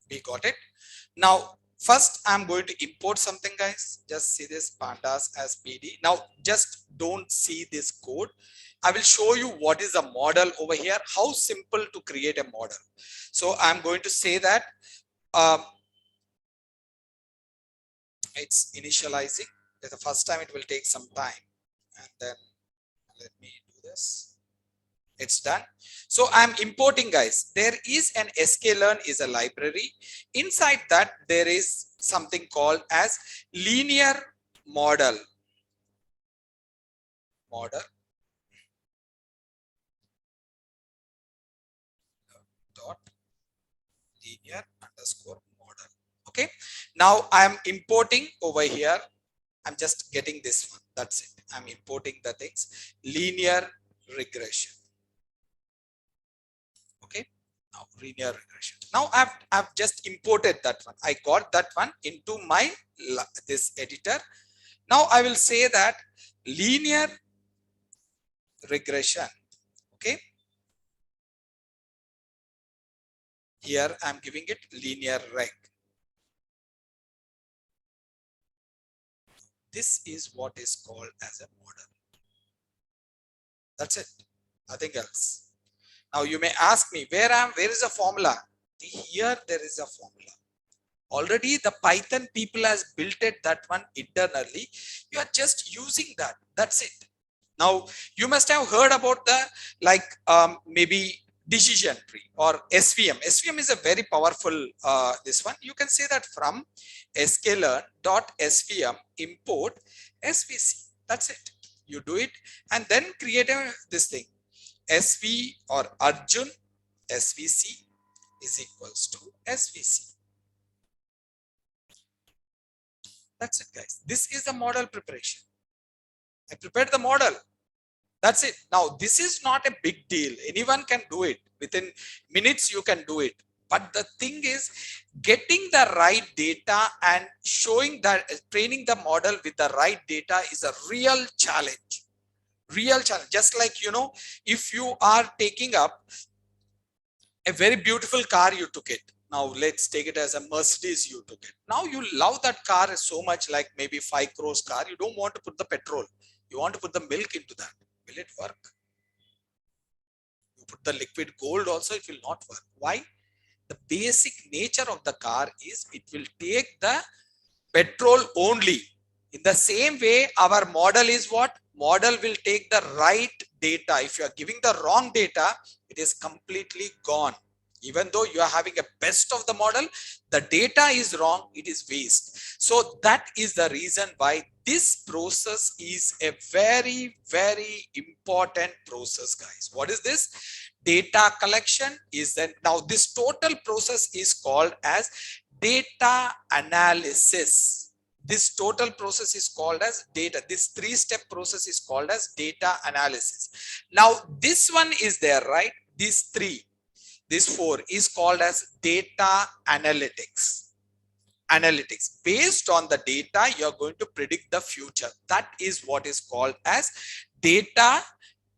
We got it. Now, first I'm going to import something, guys. Just see this pandas as PD. Now, just don't see this code. I will show you what is a model over here, how simple to create a model. So I'm going to say that um, it's initializing. The first time it will take some time, and then let me do this. It's done. So I'm importing, guys. There is an sklearn is a library. Inside that there is something called as linear model dot linear underscore model. Okay, now I'm importing over here. I'm just getting this one. That's it. I'm importing the things linear regression. Okay, now linear regression. Now I've just imported that one. I got that one into my this editor. Now I will say that linear regression. Okay, here I'm giving it linear reg. This is what is called as a model. That's it, nothing else. Now you may ask me, where is a formula? Here there is a formula. Already the Python people has built it, that one internally. You are just using that. That's it. Now you must have heard about the maybe decision tree or SVM. SVM is a very powerful this one. You can say that from sklearn.svm import svc. That's it. You do it and then create this thing sv or Arjun svc is equals to svc. That's it, guys. This is the model preparation. I prepared the model. That's it. Now, this is not a big deal. Anyone can do it. Within minutes, you can do it. But the thing is, getting the right data and showing that, training the model with the right data is a real challenge. Real challenge. Just like, you know, if you are taking up a very beautiful car, you took it. Now let's take it as a Mercedes, you took it. Now you love that car so much, like maybe 5 crores car. You don't want to put the petrol. You want to put the milk into that. Will it work? You put the liquid gold also, it will not work. Why? The basic nature of the car is it will take the petrol only. In the same way, our model is what? Model will take the right data. If you are giving the wrong data, it is completely gone. Even though you are having a best of the model, the data is wrong, it is waste. So that is the reason why this process is a very, very important process, guys. What is this? Data collection is then, now this total process is called as data analysis. This total process is called as data. This 3-step process is called as data analysis. Now this one is there, right? These 3, this 4 is called as data analytics. Analytics. Based on the data, you're going to predict the future. That is what is called as data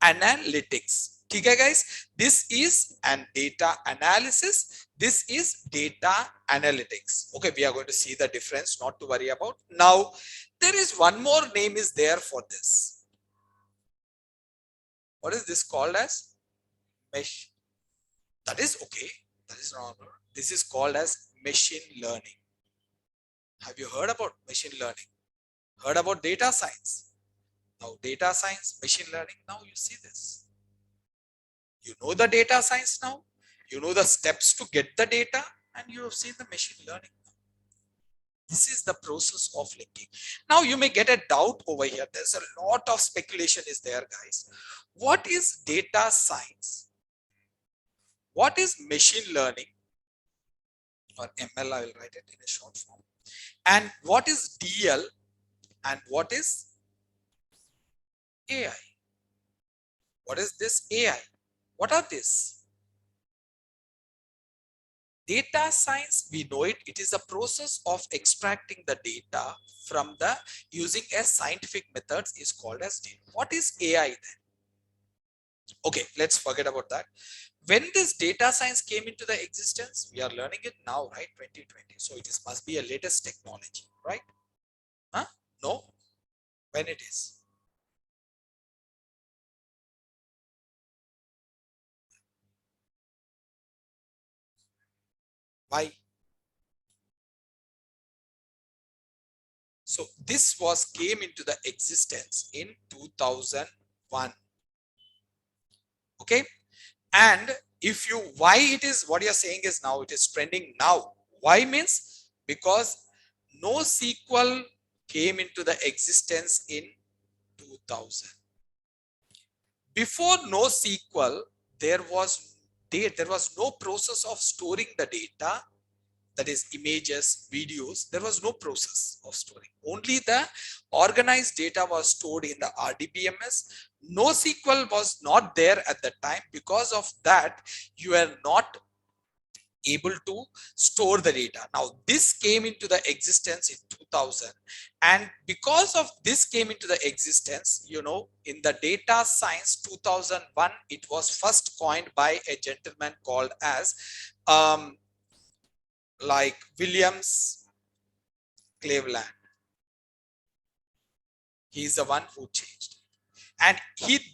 analytics. Okay, guys, this is an data analysis. This is data analytics. Okay, we are going to see the difference, not to worry about. Now, there is one more name is there for this. What is this called as? Mesh. That is okay. That is normal. This is called as machine learning. Have you heard about machine learning? Heard about data science? Now, data science, machine learning. Now you see this. You know the data science now. You know the steps to get the data, and you have seen the machine learning. This is the process of linking. Now you may get a doubt over here. There's a lot of speculation is there, guys. What is data science? What is machine learning or ML? I will write it in a short form. And what is DL and what is AI? What is this AI? What are this? Data science, we know it. It is a process of extracting the data from the using a scientific methods is called as data. What is AI then? Okay, let's forget about that. when this data science came into the existence, we are learning it now, right? 2020. So it is must be a latest technology, right? Huh? No? When it is? Why? So this was came into the existence in 2001. Okay. And if you, why it is, what you're saying is now it is trending now. Why means because NoSQL came into the existence in 2000. Before NoSQL, there was there was no process of storing the data, that is images, videos. There was no process of storing. Only the organized data was stored in the RDBMS. NoSQL was not there at the time. Because of that, you are not able to store the data. Now this came into the existence in 2000, and because of this came into the existence, you know, in the data science 2001, it was first coined by a gentleman called as like Williams Cleveland. He's the one who changed, and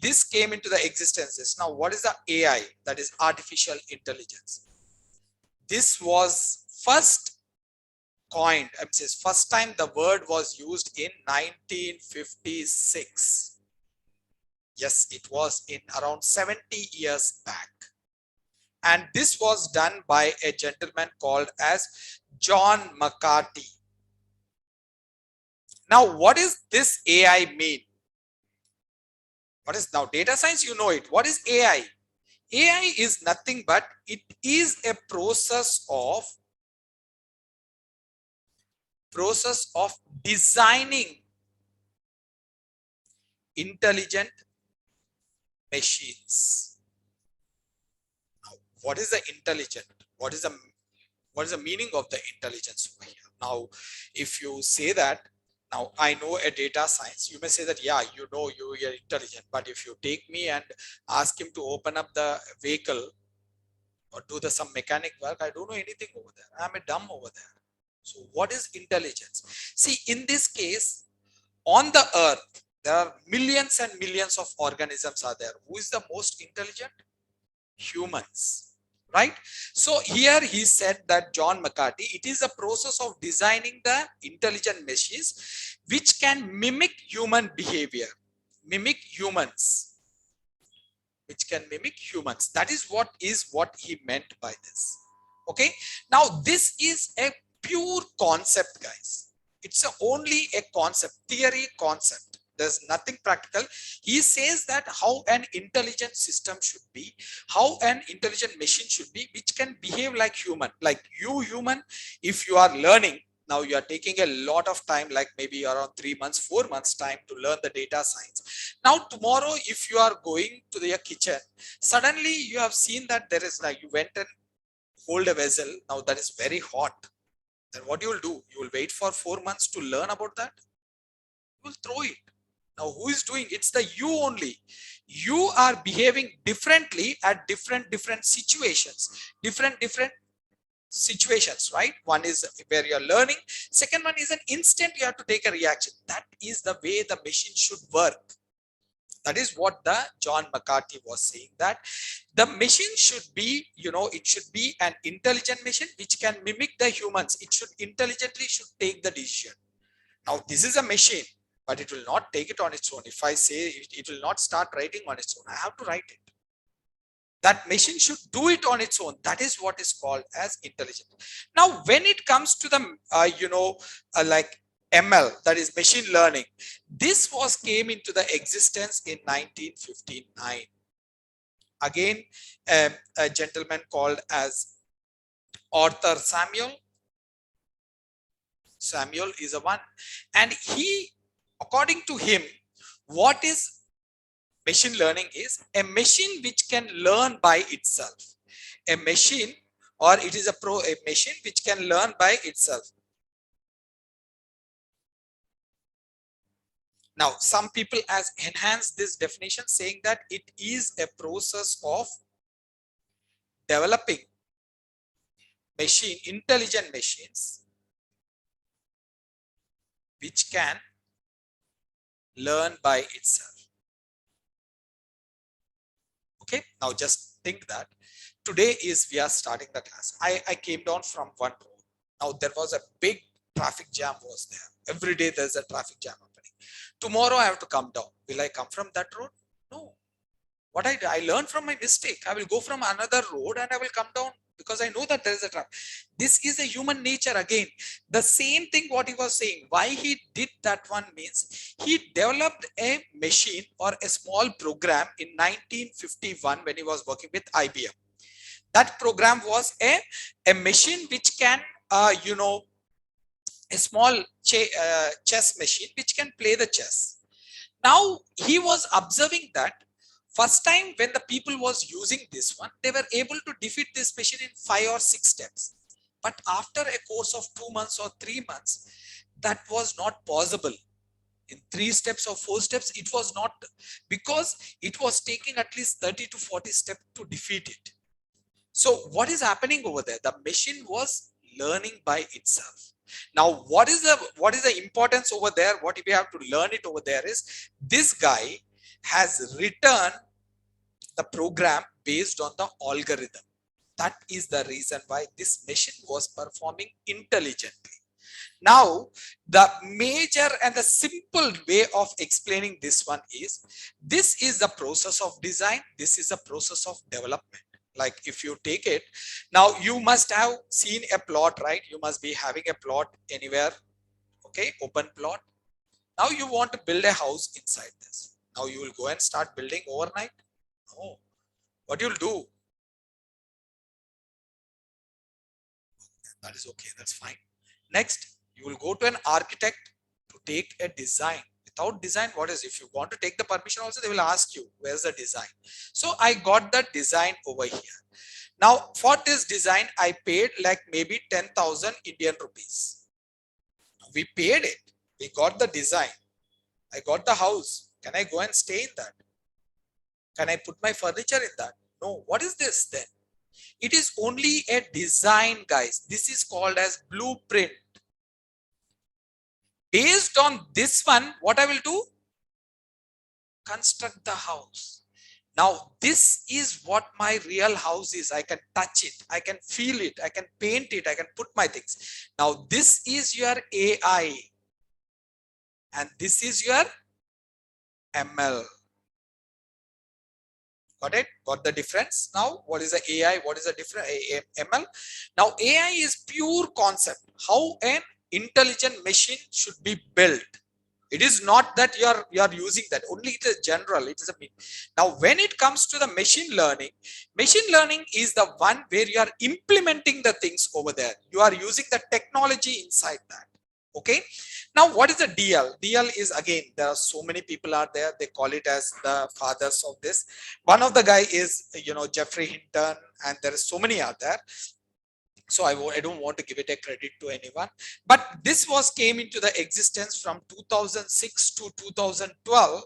this came into the existence. Now what is the AI? That is artificial intelligence. This was first coined, I mean, first time the word was used in 1956. Yes, it was in around 70 years back. And this was done by a gentleman called as John McCarthy. Now, what is this AI mean? What is now data science? You know it. What is AI? AI is nothing but it is a process of designing intelligent machines. Now, what is the intelligent? What is the meaning of the intelligence over here? Now, if you say that, now I know a data science, you may say that, yeah, you know, you're intelligent. But if you take me and ask him to open up the vehicle or do some mechanic work, I don't know anything over there. I'm a dumb over there. So what is intelligence? See, in this case, on the earth, there are millions and millions of organisms are there. Who is the most intelligent? Humans, right? So here he said that John McCarthy, it is a process of designing the intelligent machines which can mimic human behavior, mimic humans, which can mimic humans. That is what he meant by this. Okay. Now this is a pure concept, guys. It's only a concept, theory concept. There's nothing practical. He says that how an intelligent system should be, how an intelligent machine should be, which can behave like human. Like you human, if you are learning, now you are taking a lot of time, like maybe around 3 months, 4 months time to learn the data science. Now tomorrow, if you are going to your kitchen, suddenly you have seen that there is, like, you went and hold a vessel, now that is very hot. Then what you will do? You will wait for 4 months to learn about that. You will throw it. Now who is doing? It's the you only. You are behaving differently at different situations, different situations, right? One is where you're learning. Second one is an instant you have to take a reaction. That is the way the machine should work. That is what the John McCarthy was saying, that the machine should be, you know, it should be an intelligent machine which can mimic the humans. It should intelligently should take the decision. Now this is a machine, but it will not take it on its own. If I say it will not start writing on its own, I have to write it. That machine should do it on its own. That is what is called as intelligent. Now when it comes to the like ML, that is machine learning, this was came into the existence in 1959. Again, a gentleman called as Arthur Samuel is a one, and he, according to him, what is machine learning is a machine which can learn by itself. A machine, or it is a machine which can learn by itself. Now, some people has enhanced this definition, saying that it is a process of developing intelligent machines which can learn by itself. Okay, now just think that today is we are starting the class. I came down from one road. Now there was a big traffic jam was there. Every day there's a traffic jam happening. Tomorrow I have to come down. Will I come from that road? No. What I learned from my mistake. I will go from another road and I will come down because I know that there is a trap. This is a human nature again. The same thing what he was saying. Why he did that one means he developed a machine or a small program in 1951 when he was working with IBM. That program was a machine which can, a small chess machine which can play the chess. Now he was observing that first time when the people was using this one, they were able to defeat this machine in 5 or 6 steps. But after a course of 2 months or 3 months, that was not possible. In 3 steps or 4 steps, it was not, because it was taking at least 30 to 40 steps to defeat it. So what is happening over there? The machine was learning by itself. Now, what is the importance over there? What we have to learn it over there is this guy has written the program based on the algorithm. That is the reason why this machine was performing intelligently. Now, the major and the simple way of explaining this one is, this is the process of design. This is the process of development. Like if you take it, now you must have seen a plot, right? You must be having a plot anywhere. Okay, open plot. Now you want to build a house inside this. Now you will go and start building overnight. No. What you'll do? That is okay. That's fine. Next, you will go to an architect to take a design. Without design, what is, if you want to take the permission also, they will ask you, where's the design? So I got the design over here. Now for this design, I paid like maybe 10,000 Indian rupees. We paid it. We got the design. I got the house. Can I go and stay in that? Can I put my furniture in that? No. What is this then? It is only a design, guys. This is called as blueprint. Based on this one, what I will do? Construct the house. Now, this is what my real house is. I can touch it. I can feel it. I can paint it. I can put my things. Now, this is your AI. And this is your ML. Got it? Got the difference? Now, what is the AI? What is the different ML? Now, AI is pure concept. How an intelligent machine should be built. It is not that you are using that. Only it is general. It is a mean. Now, when it comes to the machine learning is the one where you are implementing the things over there. You are using the technology inside that. Okay. Now, what is the DL? DL is, again, there are so many people are there. They call it as the fathers of this. One of the guy is, Geoffrey Hinton, and there is so many are there. So I don't want to give it a credit to anyone, but this was came into the existence from 2006 to 2012.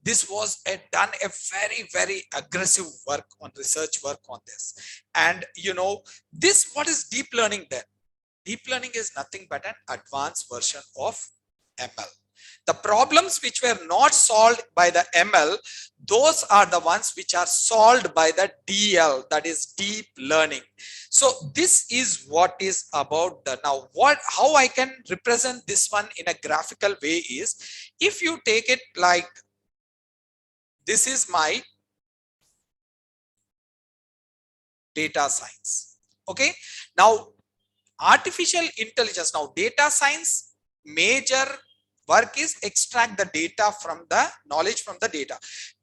This was done a very, very aggressive work on research work on this. And this, what is deep learning then? Deep learning is nothing but an advanced version of ML. The problems which were not solved by the ML, those are the ones which are solved by the DL, that is deep learning. So this is what is about the, now how I can represent this one in a graphical way is, if you take it like, this is my data science. Okay. Now, artificial intelligence, now data science major work is extract the data from the knowledge from the data.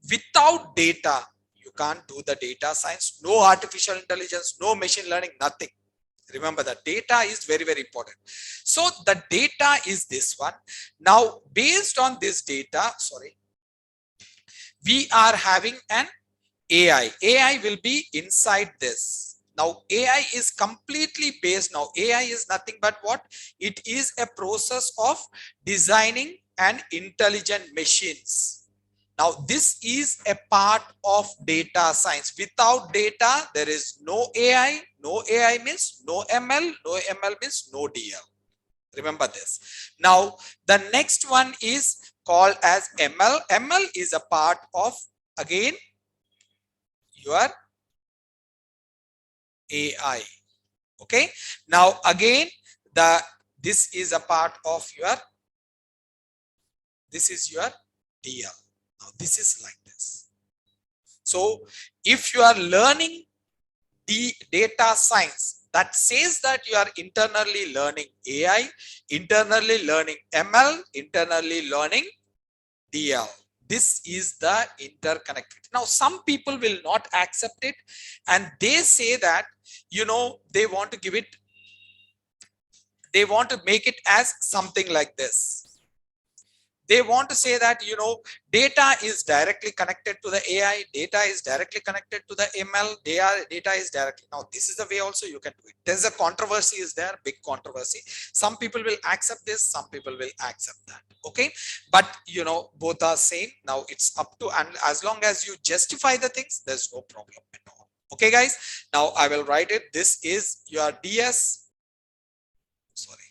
Without data, you can't do the data science. No artificial intelligence, no machine learning, nothing. Remember that data is very, very important. So the data is this one. Now, based on this data, we are having an AI. AI will be inside this. Now, AI is completely based. Now, AI is nothing but what? It is a process of designing an intelligent machines. Now, this is a part of data science. Without data, there is no AI. No AI means no ML. No ML means no DL. Remember this. Now, the next one is called as ML. ML is a part of, again, your AI. Okay. Now, again, this is a part of your, this is your DL. Now, this is like this. So, if you are learning the data science, that says that you are internally learning AI, internally learning ML, internally learning DL. This is the interconnected. Now, some people will not accept it, and they say that, you know, they want to give it, they want to make it as something like this. They want to say that, you know, data is directly connected to the AI, data is directly connected to the ML, data is directly. Now, this is the way also you can do it. There's a controversy is there, big controversy. Some people will accept this, some people will accept that. Okay. But, you know, both are same. Now, it's up to, and as long as you justify the things, there's no problem at all. Okay, guys. Now, I will write it. This is your DS, sorry,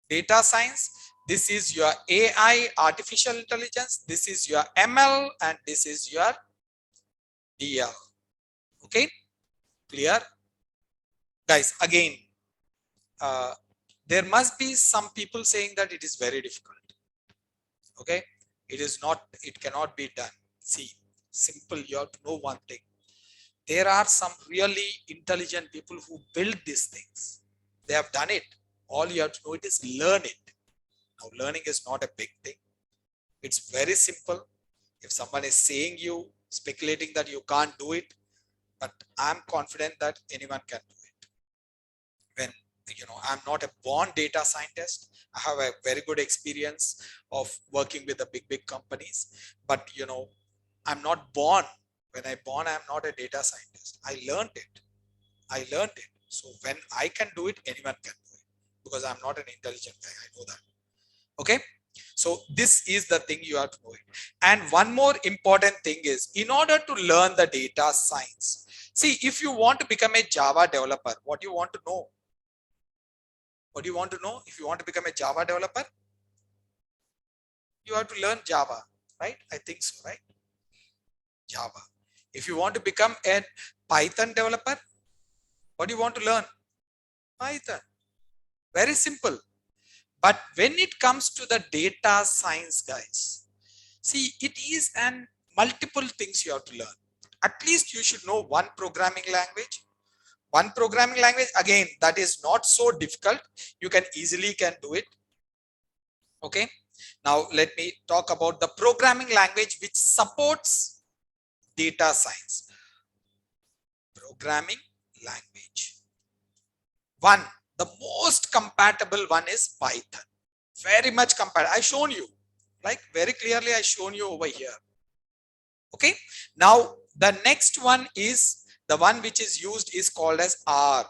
data science. This is your AI, artificial intelligence. This is your ML, and this is your DL. Okay, clear? Guys, again, there must be some people saying that it is very difficult. Okay, it is not, it cannot be done. See, simple, you have to know one thing. There are some really intelligent people who build these things. They have done it. All you have to know it is learn it. Now, learning is not a big thing. It's very simple. If someone is saying you, speculating that you can't do it, but I'm confident that anyone can do it. When, you know, I'm not a born data scientist. I have a very good experience of working with the big companies, but, you know, I'm not born. When I born, I'm not a data scientist. I learned it. I learned it. So when I can do it, anyone can do it, because I'm not an intelligent guy. I know that. Okay. So this is the thing you have to know it. And one more important thing is, in order to learn the data science, see, if you want to become a Java developer, what do you want to know? What do you want to know? If you want to become a Java developer, you have to learn Java, right? I think so, right? Java. If you want to become a Python developer, what do you want to learn? Python. Very simple. But when it comes to the data science, guys, see, it is an multiple things you have to learn. At least you should know one programming language. One programming language, again, that is not so difficult. You can easily can do it. Okay. Now, let me talk about the programming language which supports data science. Programming language. One, the most compatible one is Python. Very much compatible. I shown you, like very clearly I shown you over here. Okay. Now, the next one is the one which is used is called as R.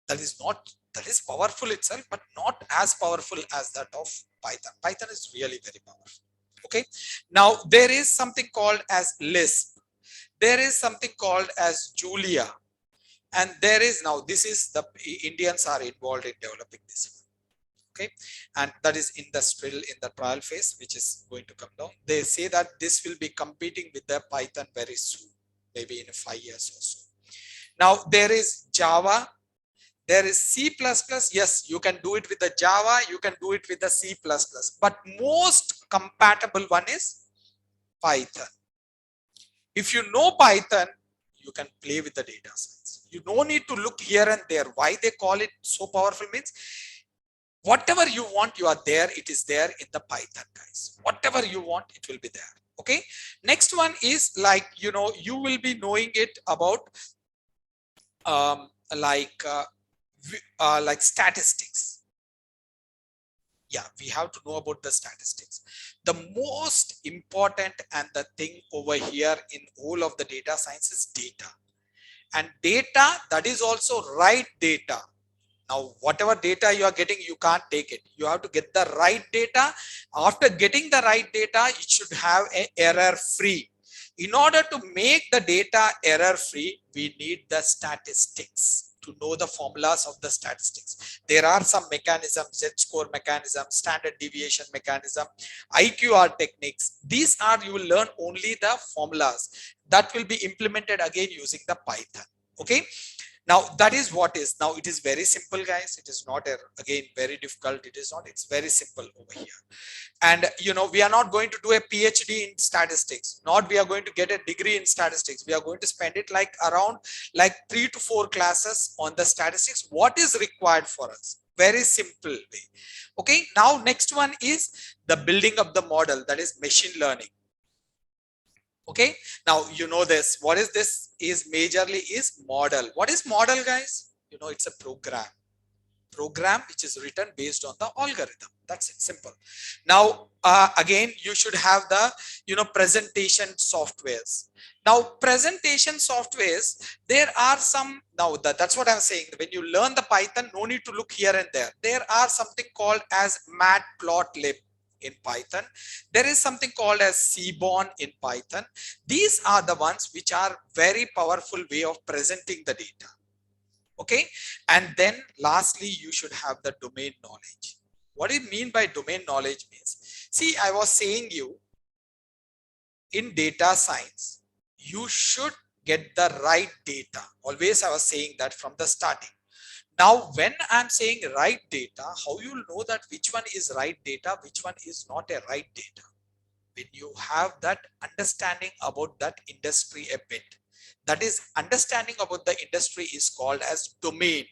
That is not, that is powerful itself, but not as powerful as that of Python. Python is really very powerful. Okay. Now, there is something called as Lisp. There is something called as Julia. And there is, now this is the Indians are involved in developing this. Okay. And that is industrial in the trial phase, which is going to come down. They say that this will be competing with the Python very soon, maybe in 5 years or so. Now, there is Java. There is C++. Yes, you can do it with the Java. You can do it with the C++. But most compatible one is Python. If you know Python, you can play with the data science. You don't need to look here and there. Why they call it so powerful means, whatever you want, you are there. It is there in the Python, guys. Whatever you want, it will be there. Okay. Next one is like, you know, you will be knowing it about like statistics. Yeah, we have to know about the statistics. The most important and the thing over here in all of the data science is data. And data, that is also right data. Now, whatever data you are getting, you can't take it. You have to get the right data. After getting the right data, it should have an error free. In order to make the data error free, we need the statistics to know the formulas of the statistics. There are some mechanisms, Z-score mechanism, standard deviation mechanism, IQR techniques. These are, you will learn only the formulas that will be implemented again using the Python. Okay. Now that is what is. Now it is very simple, guys. It is not again very difficult. It is not. It's very simple over here. And we are not going to do a PhD in statistics. Not we are going to get a degree in statistics. We are going to spend it like around like 3 to 4 classes on the statistics. What is required for us? Very simple way. Okay. Now next one is the building of the model, that is machine learning. Okay, now this. What is this? Is majorly is model. What is model, guys? It's a program which is written based on the algorithm. That's it, simple. Now again, you should have the presentation softwares. Now presentation softwares, there are some. Now that's what I'm saying. When you learn the Python, no need to look here and there. There are something called as matplotlib in Python. There is something called as Seaborn in Python. These are the ones which are very powerful way of presenting the data. Okay. And then lastly, you should have the domain knowledge. What do you mean by domain knowledge means? See, I was saying you in data science, you should get the right data. Always I was saying that from the starting. Now, when I'm saying right data, how you will know that which one is right data, which one is not a right data? When you have that understanding about that industry a bit. That is, understanding about the industry is called as domain.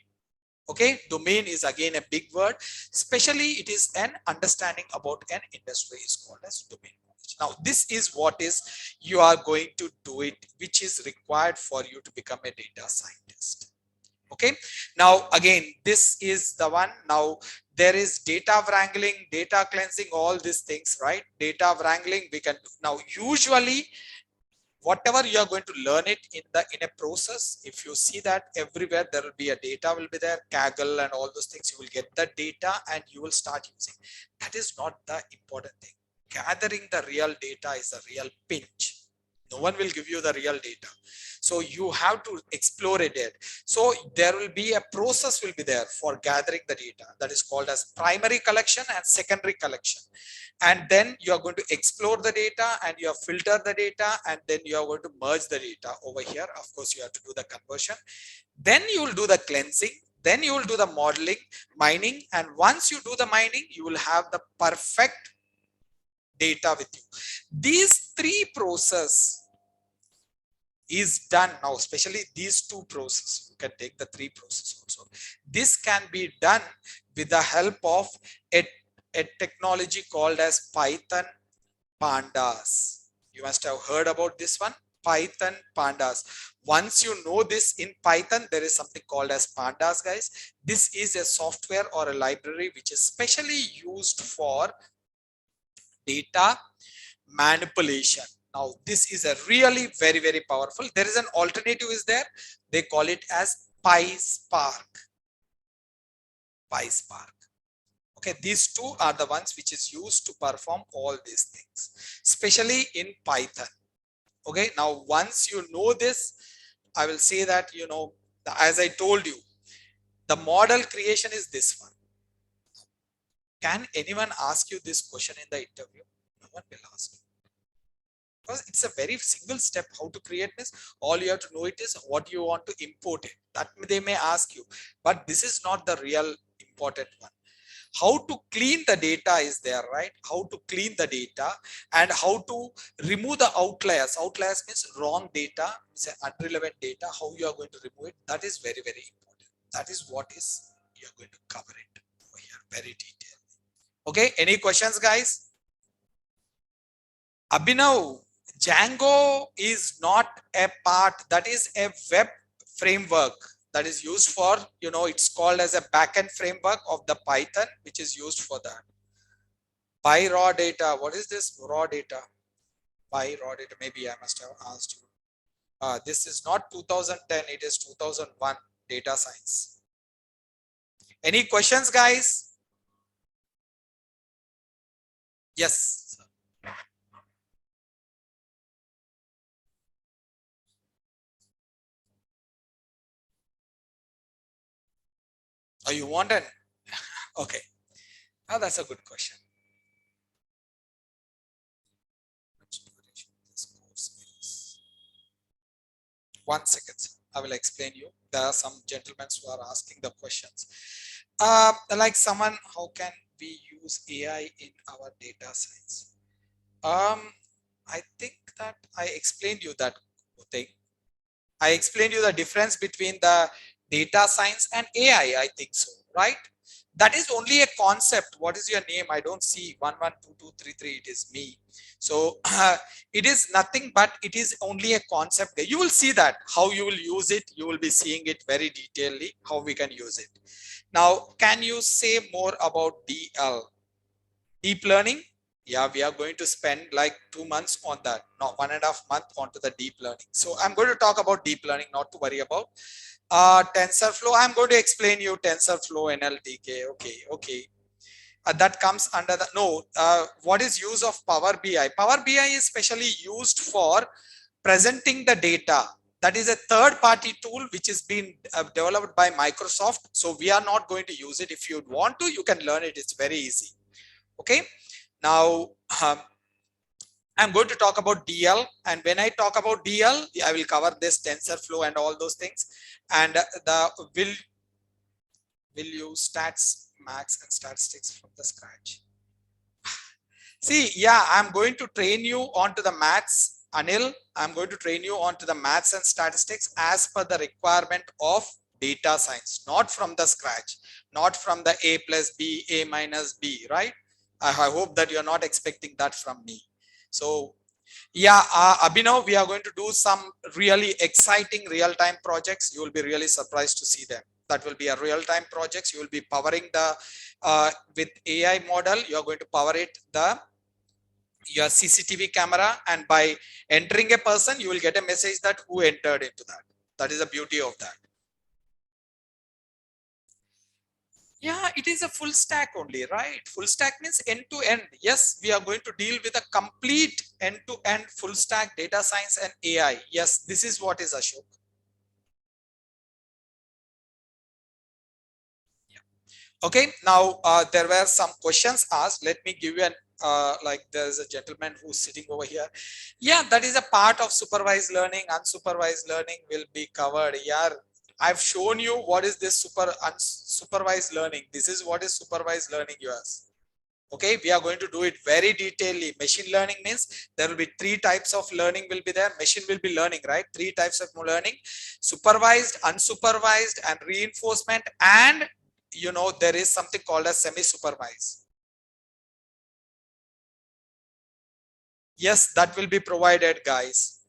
Okay, domain is again a big word. Especially it is an understanding about an industry is called as domain knowledge. Now, this is what is you are going to do it, which is required for you to become a data scientist. Okay, now again, this is the one. Now there is data wrangling, data cleansing, all these things, right? Data wrangling we can do. Now usually whatever you are going to learn it in a process, if you see that everywhere there will be a data will be there, Kaggle and all those things, you will get the data and you will start using. That is not the important thing. Gathering the real data is a real pinch. No one will give you the real data. So you have to explore it. So there will be a process will be there for gathering the data. That is called as primary collection and secondary collection. And then you are going to explore the data and you have filtered the data and then you are going to merge the data over here. Of course, you have to do the conversion. Then you will do the cleansing. Then you will do the modeling, mining. And once you do the mining, you will have the perfect data with you. These three processes is done now, especially these two processes. You can take the three processes also. This can be done with the help of a technology called as Python pandas. You must have heard about this one, Python pandas. Once you know this in Python, there is something called as pandas, guys. This is a software or a library which is specially used for data manipulation. Now this is a really very, very powerful. There is an alternative is there. They call it as PySpark. PySpark. Okay, these two are the ones which is used to perform all these things, especially in Python. Okay, now once you know this, I will say that, as I told you, the model creation is this one. Can anyone ask you this question in the interview? No one will ask you. Because it's a very single step how to create this. All you have to know it is what you want to import it. That they may ask you, but this is not the real important one. How to clean the data is there, right? How to clean the data and how to remove the outliers. Outliers means wrong data, means unrelevant data. How you are going to remove it? That is very, very important. That is what is you are going to cover it over here very detailed. Okay, any questions, guys? Abhinav, Django is not a part, that is a web framework that is used for, it's called as a backend framework of the Python, which is used for that. By raw data, what is this raw data? By raw data, maybe I must have asked you. This is not 2010, it is 2001 data science. Any questions, guys? Yes. Oh, you want an? Okay. Now that's a good question. One second. I will explain you. There are some gentlemen who are asking the questions. Like someone, how can we use AI in our data science? I think that I explained you that thing. I explained you the difference between the data science and AI. I think so, right? That is only a concept. What is your name? I don't see 112233. It is me. So it is nothing but it is only a concept. You will see that how you will use it. You will be seeing it very detailedly how we can use it. Now, can you say more about DL? Deep learning? Yeah, we are going to spend like 2 months on that, not 1.5 months onto the deep learning. So I'm going to talk about deep learning, not to worry about. TensorFlow, I'm going to explain you TensorFlow, NLTK. Okay. That comes under the, no, what is use of Power BI? Power BI is specially used for presenting the data. That is a third party tool which is being developed by Microsoft. So we are not going to use it. If you want to, you can learn it. It's very easy. Okay. Now, I'm going to talk about DL, and when I talk about DL, I will cover this TensorFlow and all those things. And the will use stats, max, and statistics from the scratch. See, yeah, I'm going to train you onto the maths, Anil. I'm going to train you onto the maths and statistics as per the requirement of data science, not from the scratch, not from the A plus B, A minus B, right? I hope that you're not expecting that from me. So yeah, Abhinav, we are going to do some really exciting real-time projects. You will be really surprised to see them. That will be a real-time projects. You will be powering the with AI model. You are going to power it your CCTV camera, and by entering a person, you will get a message that who entered into that. That is the beauty of that. Yeah, it is a full stack only, right? Full stack means end to end. Yes, we are going to deal with a complete end to end full stack data science and AI. Yes, this is what is Ashok. Yeah. Okay, now there were some questions asked. Let me give you an like there's a gentleman who's sitting over here. Yeah, that is a part of supervised learning. Unsupervised learning will be covered. Yeah, I've shown you what is this unsupervised learning. This is what is supervised learning, yours. Okay, we are going to do it very detailedly. Machine learning means there will be three types of learning will be there. Machine will be learning, right? Three types of learning: supervised, unsupervised, and reinforcement. And you know, there is something called as semi-supervised. Yes, that will be provided, guys.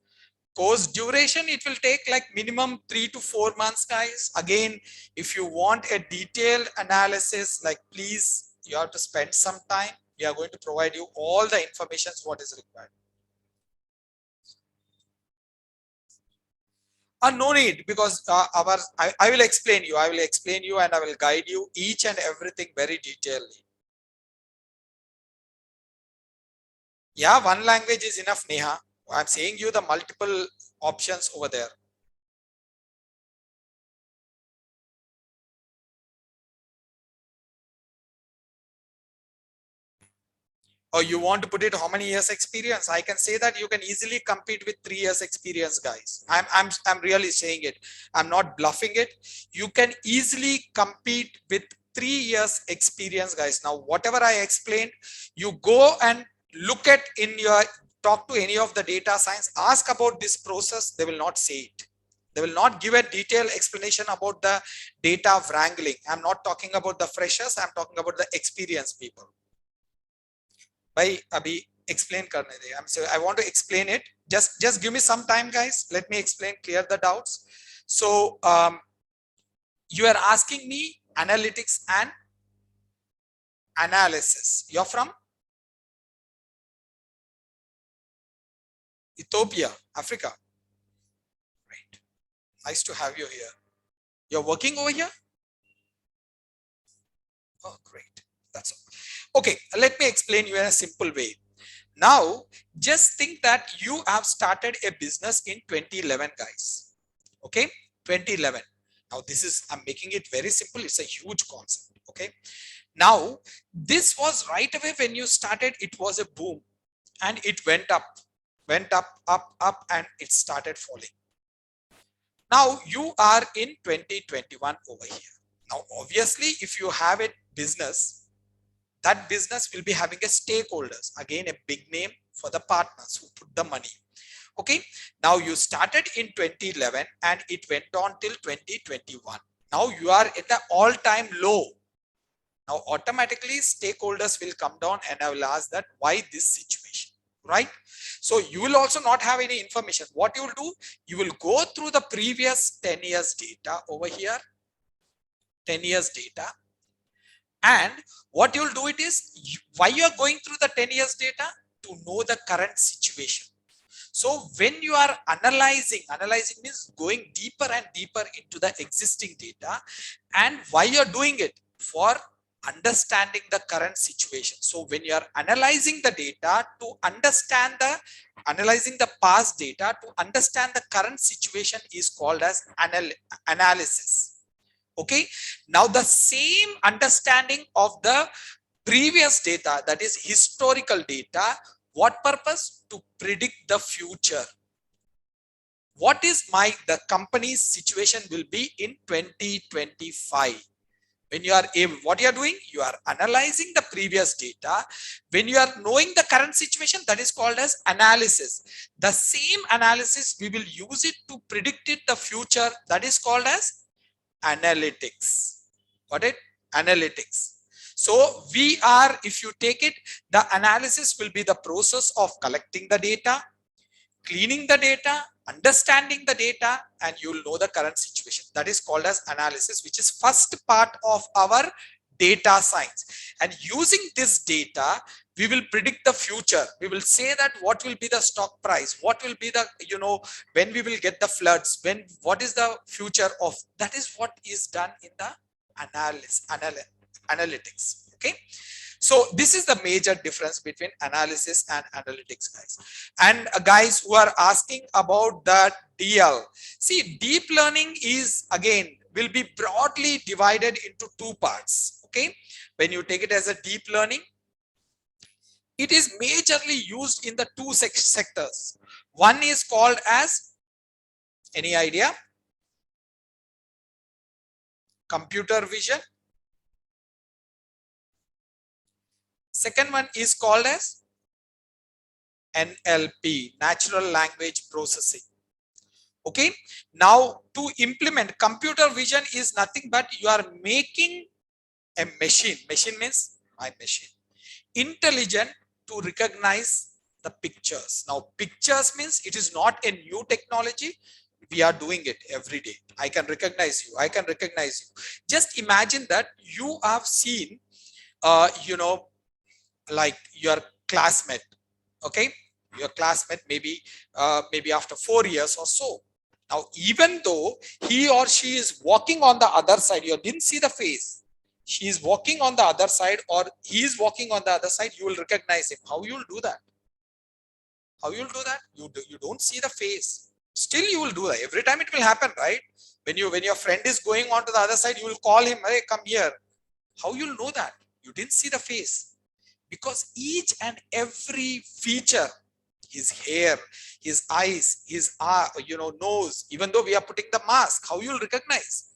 Course duration, it will take like minimum 3 to 4 months, guys. Again, if you want a detailed analysis, like please, you have to spend some time. We are going to provide you all the information what is required. No need, because I will explain you. I will explain you and I will guide you each and everything very detailedly. Yeah, one language is enough, Neha. I'm saying you the multiple options over there. Or you want to put it how many years experience? I can say that you can easily compete with 3 years experience, guys. I'm really saying it. I'm not bluffing it. You can easily compete with 3 years experience, guys. Now, whatever I explained, you go and look at in your talk to any of the data science, ask about this process. They will not say it. They will not give a detailed explanation about the data wrangling. I'm not talking about the freshers. I'm talking about the experienced people. भाई अभी explain करने दे. I want to explain it. Just give me some time, guys. Let me explain, clear the doubts. So you are asking me analytics and analysis. You're from Ethiopia, Africa. Right. Nice to have you here. You're working over here? Oh, great. That's all. Okay. Let me explain you in a simple way. Now, just think that you have started a business in 2011, guys. Okay, 2011. Now, I'm making it very simple. It's a huge concept. Okay. Now, this was right away when you started, it was a boom and it went up, and it started falling. Now, you are in 2021 over here. Now, obviously, if you have a business, that business will be having a stakeholders, again a big name for the partners who put the money. Okay, now you started in 2011 and it went on till 2021. Now you are at the all-time low. Now automatically stakeholders will come down and I will ask that why this situation, right? So you will also not have any information. What you will do, you will go through the previous 10 years data over here, 10 years data. And what you will do it is, why you are going through the 10 years data? To know the current situation. So when you are analyzing means going deeper and deeper into the existing data. And why you're doing it? For understanding the current situation. So when you are analyzing the data to understand analyzing the past data to understand the current situation is called as analysis. Okay, now the same understanding of the previous data, that is historical data, what purpose? To predict the future. What is the company's situation will be in 2025. When you are what you are doing, you are analyzing the previous data. When you are knowing the current situation, that is called as analysis. The same analysis we will use it to predict the future, that is called as analytics. Got it? Analytics. So we are, if you take it, the analysis will be the process of collecting the data, cleaning the data, understanding the data, and you'll know the current situation. That is called as analysis, which is first part of our data science. And using this data, we will predict the future. We will say that what will be the stock price, what will be the, when we will get the floods, what is the future of, that is what is done in the analytics. Okay. So this is the major difference between analysis and analytics, guys. And guys who are asking about the DL, see, deep learning is, again, will be broadly divided into two parts. Okay, when you take it as a deep learning, it is majorly used in the two sectors. One is called as, any idea? Computer vision. Second one is called as NLP, natural language processing. Okay, now to implement computer vision is nothing but you are making a machine means my machine intelligent to recognize the pictures. Now pictures means it is not a new technology, we are doing it every day. I can recognize you, I can recognize you. Just imagine that you have seen like your classmate. Okay, your classmate, maybe after 4 years or so. Now even though he or she is walking on the other side, you didn't see the face, she is walking on the other side or he is walking on the other side, you will recognize him. How you will do that? How you will do that? You don't see the face, still you will do that. Every time it will happen, right? When your friend is going on to the other side, you will call him, hey, come here. How you will know that? You didn't see the face. Because each and every feature, his hair, his eyes, his nose, even though we are putting the mask, how you will recognize?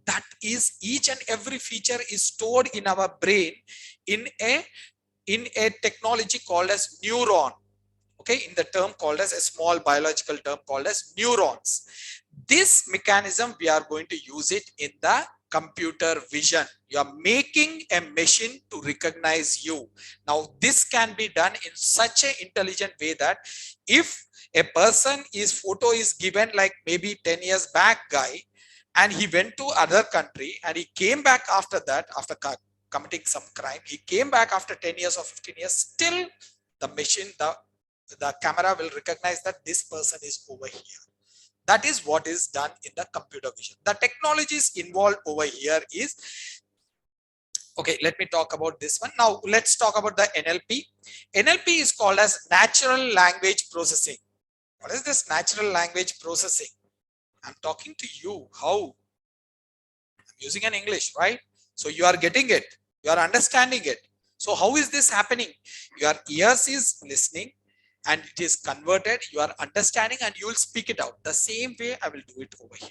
That is, each and every feature is stored in our brain in a technology called as neuron. Okay, in the term called as a small biological term called as neurons. This mechanism, we are going to use it in the computer vision. You are making a machine to recognize you. Now this can be done in such an intelligent way that if a person photo is given like maybe 10 years back guy, and he went to other country and he came back after that, after committing some crime, he came back after 10 years or 15 years, still the machine, the camera will recognize that this person is over here. That is what is done in the computer vision. The technologies involved over here is Okay, let me talk about this one. Now let's talk about the NLP. NLP is called as natural language processing. What is this natural language processing? I'm talking to you. How? I'm using an English, right? So you are getting it. You are understanding it. So how is this happening? Your ears is listening and it is converted. You are understanding and you will speak it out. The same way I will do it over here.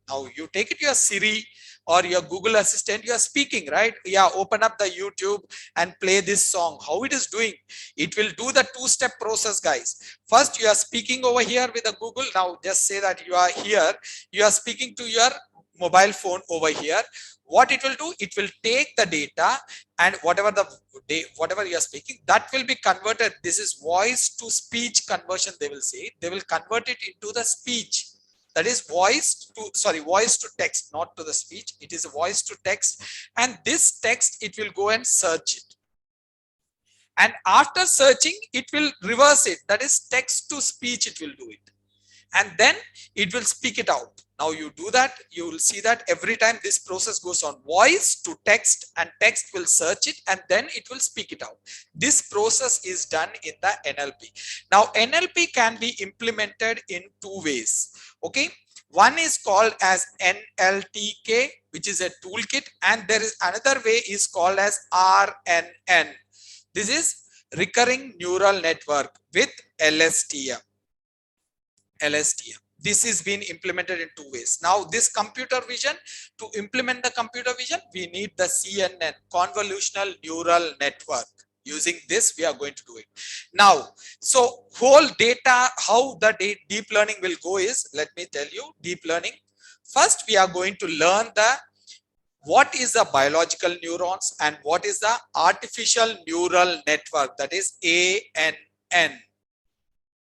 Now you take it your Siri or your Google Assistant, you are speaking, right? Yeah, open up the YouTube and play this song. How it is doing? It will do the two-step process, guys. First, you are speaking over here with the Google. Now just say that you are here. You are speaking to your mobile phone over here. What it will do? It will take the data and whatever you are speaking, that will be converted. This is voice to speech conversion. They will say they will convert it into the speech, that is voice to text, not to the speech. It is a voice to text, and this text it will go and search it, and after searching it will reverse it, that is text to speech it will do it, and then it will speak it out. Now you do that, you will see that every time this process goes on voice to text, and text will search it and then it will speak it out. This process is done in the NLP. Now NLP can be implemented in two ways. Okay, one is called as NLTK, which is a toolkit, and there is another way is called as RNN. This is recurring neural network with LSTM. LSTM. This is being implemented in two ways. Now, this computer vision, to implement the computer vision, we need the CNN, convolutional neural network. Using this, we are going to do it. Now, so whole data, how the deep learning will go is, let me tell you, deep learning. First, we are going to learn the what is the biological neurons and what is the artificial neural network, that is ANN.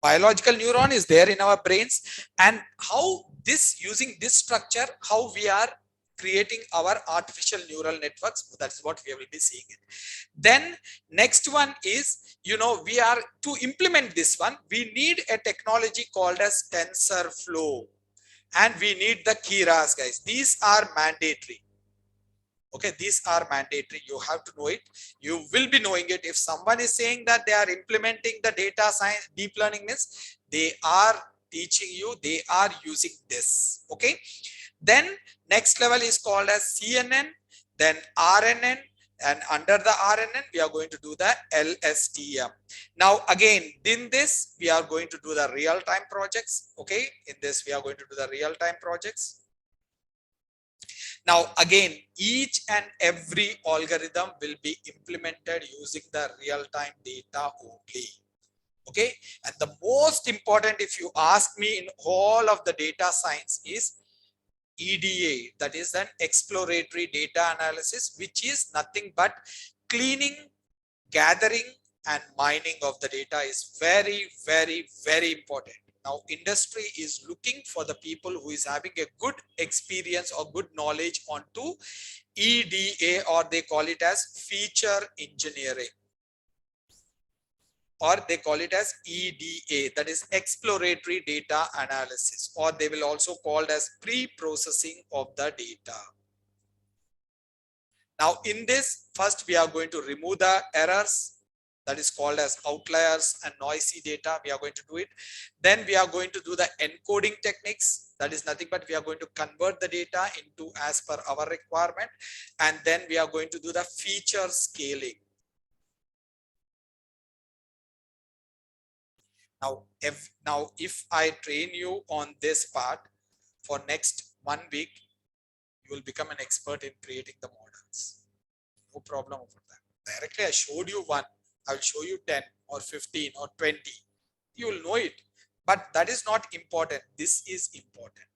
Biological neuron is there in our brains, and how this, using this structure, how we are creating our artificial neural networks. That's what we will be seeing it. Then next one is, we are to implement this one, we need a technology called as TensorFlow, and we need the Keras, guys. These are mandatory. Okay, these are mandatory. You have to know it. You will be knowing it. If someone is saying that they are implementing the data science deep learning, means they are teaching you, they are using this. Okay, then next level is called as CNN, then RNN, and under the RNN we are going to do the LSTM. Now again, in this we are going to do the real-time projects. Okay, in this we are going to do the real-time projects. Now again, each and every algorithm will be implemented using the real-time data only. Okay, and the most important, if you ask me, in all of the data science is EDA, that is an exploratory data analysis, which is nothing but cleaning, gathering and mining of the data is very, very, very important. Now industry is looking for the people who is having a good experience or good knowledge onto EDA, or they call it as feature engineering, or they call it as EDA, that is exploratory data analysis, or they will also call it as pre-processing of the data. Now in this, first we are going to remove the errors, that is called as outliers and noisy data. We are going to do it. Then we are going to do the encoding techniques. That is nothing but we are going to convert the data into as per our requirement. And then we are going to do the feature scaling. Now if I train you on this part for next 1 week, you will become an expert in creating the models. No problem over that. Directly I showed you one, I will show you 10 or 15 or 20. You will know it, but that is not important. This is important.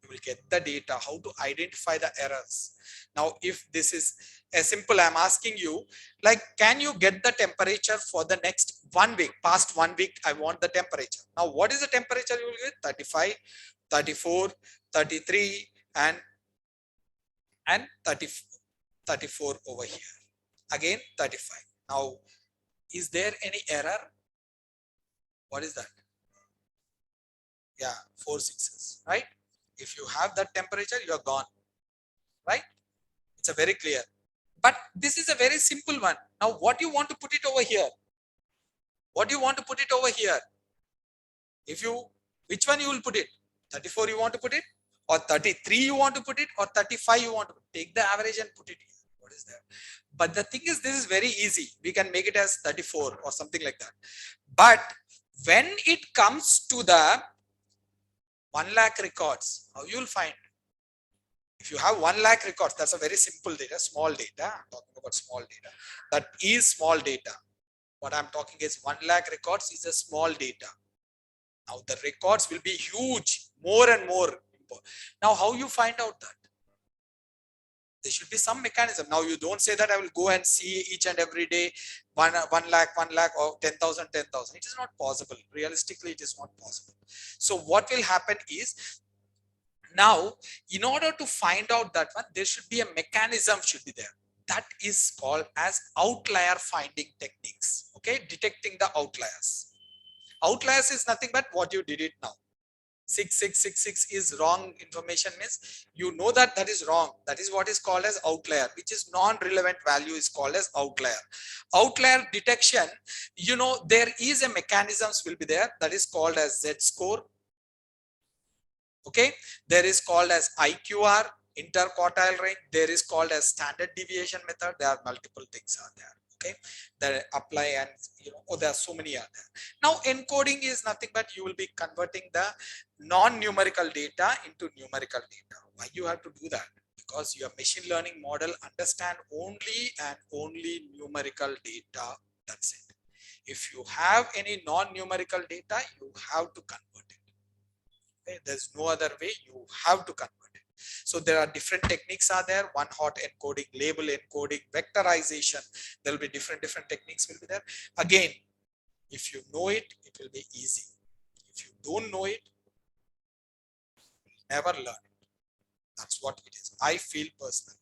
You will get the data, how to identify the errors. Now, if this is a simple, I'm asking you, like, can you get the temperature for the next 1 week? Past 1 week, I want the temperature. Now, what is the temperature you will get? 35, 34, 33, and 34 over here. Again, 35. Now, is there any error? What is that? Yeah, 4 6s, right? If you have that temperature, you are gone, right? It's a very clear. But this is a very simple one. Now, what you want to put it over here? What do you want to put it over here? If you, which one you will put it? 34 you want to put it, or 33 you want to put it, or 35 you want to take the average and put it here. What is there? But the thing is, this is very easy. We can make it as 34 or something like that. But when it comes to the 1 lakh records, how you will find? If you have 1 lakh records, that's a very simple data, small data. I'm talking about small data. That is small data. What I'm talking is 1 lakh records is a small data. Now the records will be huge, more and more. Now, how you find out that? There should be some mechanism. Now you don't say that I will go and see each and every day 1 lakh, 1 lakh, or 10,000, 10,000. It is not possible. Realistically, it is not possible. So what will happen is, now, in order to find out that one, there should be a mechanism should be there. That is called as outlier finding techniques. Okay, detecting the outliers. Outliers is nothing but what you did it now. 6666 is wrong information means you know that that is wrong. That is what is called as outlier, which is non-relevant value is called as outlier. Outlier detection, you know, there is a mechanisms will be there that is called as Z-score. Okay, there is called as IQR, interquartile range. There is called as standard deviation method. There are multiple things are there. Okay, that apply, and you know, oh, there are so many are there. Now encoding is nothing but you will be converting the non-numerical data into numerical data. Why you have to do that? Because your machine learning model understand only and only numerical data. That's it. If you have any non-numerical data, you have to convert it. Okay? There's no other way. You have to convert it. So there are different techniques are there. One hot encoding, label encoding, vectorization. There will be different techniques will be there. Again, if you know it, it will be easy. If you don't know it, you'll never learn it. That's what it is. I feel personally.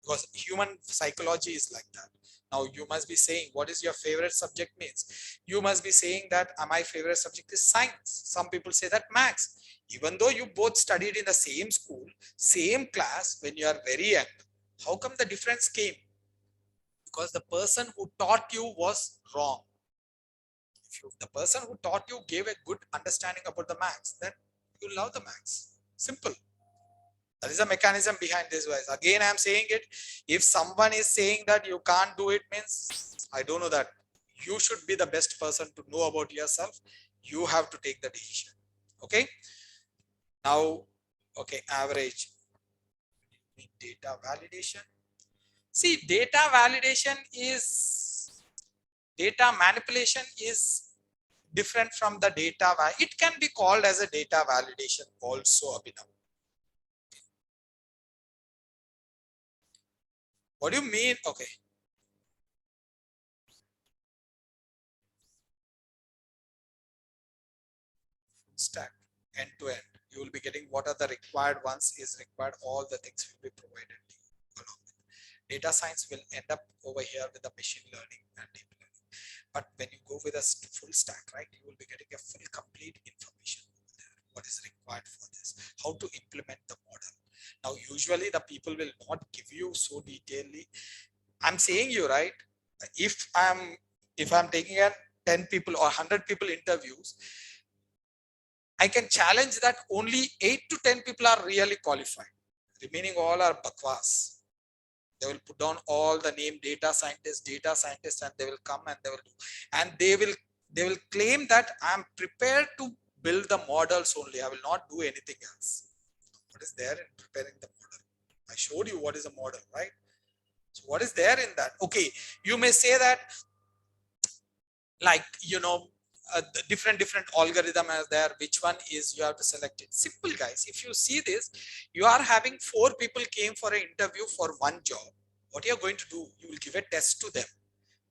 Because human psychology is like that. Now you must be saying, what is your favorite subject means? You must be saying that my favorite subject is science. Some people say that maths. Even though you both studied in the same school, same class when you are very young, how come the difference came? Because the person who taught you was wrong. If the person who taught you gave a good understanding about the maths, then you love the maths. Simple. That is a mechanism behind this voice. Again, I am saying it. If someone is saying that you can't do it means, I don't know that. You should be the best person to know about yourself. You have to take the decision. Okay. Now, okay, average data validation. See, data validation is, data manipulation is different from the data. It can be called as a data validation also, Abhinav. What do you mean? Okay. Stack end to end. You will be getting what are the required ones is required. All the things will be provided to you along with. Data science will end up over here with the machine learning and deep learning. But when you go with a full stack, right, you will be getting a full complete information over there. What is required for this? How to implement the model. Now, usually the people will not give you so detailedly. I'm saying you right. If I'm taking a 10 people or 100 people interviews, I can challenge that only 8 to 10 people are really qualified. Remaining all are bakwas. They will put down all the name data scientists, and they will come and they will do. And they will claim that I'm prepared to build the models only. I will not do anything else. What is there in preparing the model? I showed you what is a model, right? So what is there in that? Okay, you may say that, like, you know, the different algorithm is there. Which one is you have to select it? Simple, guys. If you see this, you are having 4 people came for an interview for one job. What you're going to do, you will give a test to them.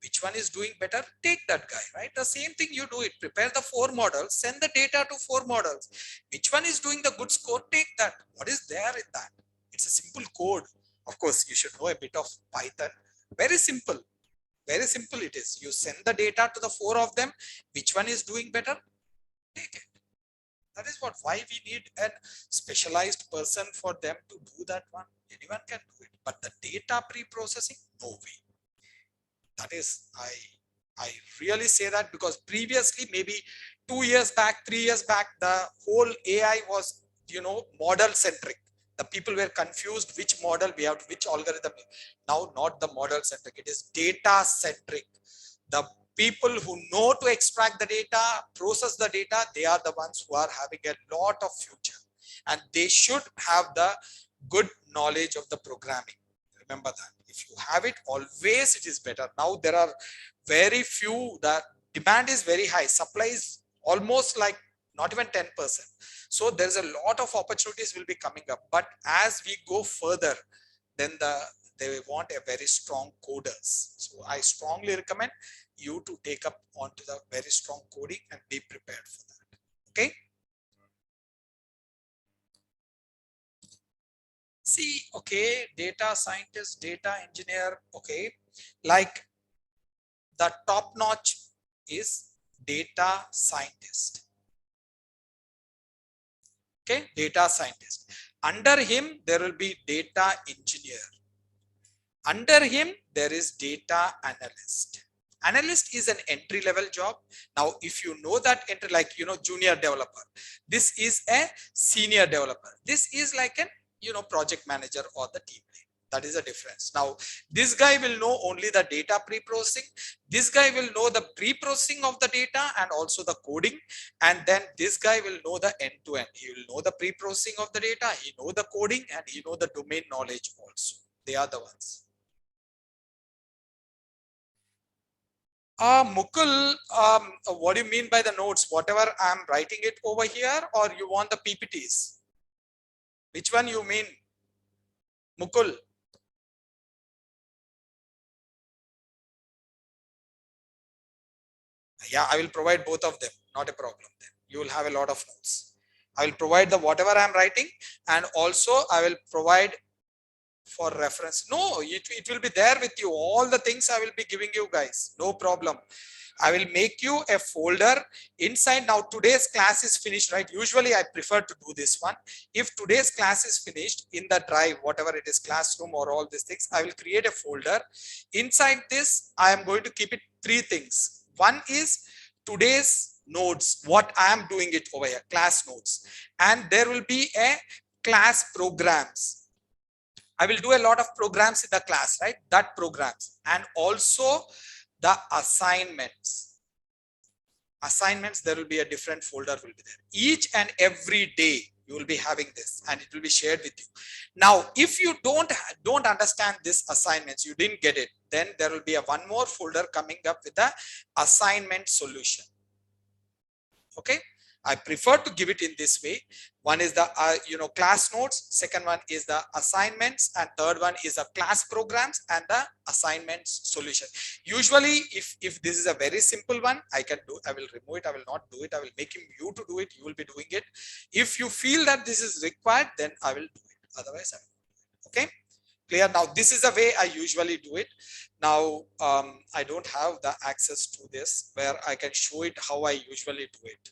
Which one is doing better? Take that guy, right? The same thing you do it. Prepare the 4 models, send the data to 4 models. Which one is doing the good score? Take that. What is there in that? It's a simple code. Of course, you should know a bit of Python. Very simple. Very simple it is. You send the data to the 4 of them. Which one is doing better? Take it. That is what, why we need a specialized person for them to do that one. Anyone can do it, but the data pre-processing, no way. That is, I really say that because previously, maybe 2 years back, 3 years back, the whole AI was, model centric. The people were confused which model we have, which algorithm. Now, not the model centric, it is data centric. The people who know to extract the data, process the data, they are the ones who are having a lot of future, and they should have the good knowledge of the programming. Remember that if you have it, always it is better. Now there are very few, the demand is very high, supply is almost like not even 10%. So there's a lot of opportunities will be coming up, but as we go further, then they want a very strong coders. So I strongly recommend you to take up onto the very strong coding and be prepared for that. Okay. See, okay, data scientist, data engineer, okay, like the top notch is data scientist. Okay, data scientist. Under him, there will be data engineer. Under him, there is data analyst. Analyst is an entry level job. Now, if you know that entry, like, junior developer, this is a senior developer. This is like an, project manager or the team lead. That is the difference. Now, this guy will know only the data pre-processing. This guy will know the pre-processing of the data and also the coding. And then this guy will know the end-to-end. He will know the pre-processing of the data. He know the coding and he know the domain knowledge also. They are the ones. Mukul, what do you mean by the notes? Whatever I'm writing it over here, or you want the PPTs? Which one you mean, Mukul? Yeah, I will provide both of them. Not a problem. Then you will have a lot of notes. I will provide the whatever I'm writing, and also I will provide for reference. No, it will be there with you. All the things I will be giving you guys. No problem. I will make you a folder inside. Now today's class is finished, right? Usually I prefer to do this one. If today's class is finished, in the drive, whatever it is, classroom or all these things, I will create a folder. Inside this, I am going to keep it 3 things. One is today's notes, what I am doing it over here, class notes. And there will be a class programs. I will do a lot of programs in the class, right? That programs. And also the assignments. There will be a different folder will be there. Each and every day you will be having this and it will be shared with you. Now, if you don't understand this assignments, you didn't get it, then there will be a one more folder coming up with the assignment solution. Okay. I prefer to give it in this way. One is the class notes, second one is the assignments, and third one is the class programs and the assignments solution. Usually if this is a very simple one, I will remove it, I will not do it, I will make you to do it, you will be doing it. If you feel that this is required, then I will do it, otherwise I will. Okay, clear? Now this is the way I usually do it. Now I don't have the access to this where I can show it how I usually do it.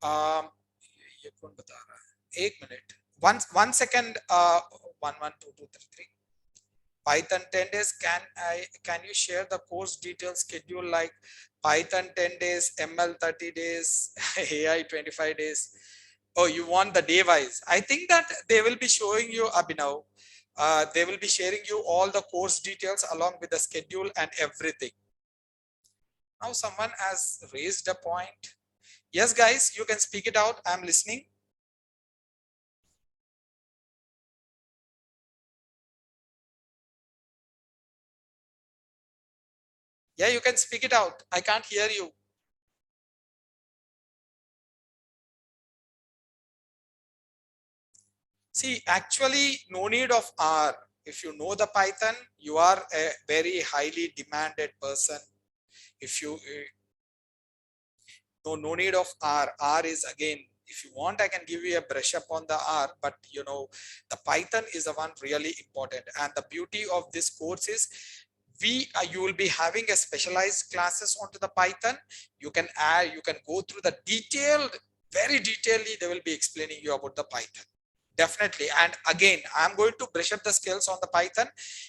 ये कौन बता रहा है? 1 minute. One second. 1 1 2 2 3 3. Python 10 days. Can you share the course details schedule, like Python 10 days, ML 30 days, AI 25 days? Oh, you want the day wise? I think that they will be showing you, Abhinav. They will be sharing you all the course details along with the schedule and everything. Now someone has raised a point. Yes, guys, you can speak it out. I'm listening. Yeah, you can speak it out. I can't hear you. See, actually, no need of R. If you know the Python, you are a very highly demanded person. If you no need of R. R is, again, if you want, I can give you a brush up on the R, but the Python is the one really important. And the beauty of this course is you will be having a specialized classes onto the Python. You can go through the detailed, very detailedly, they will be explaining you about the Python. Definitely. And again, I'm going to brush up the skills on the Python.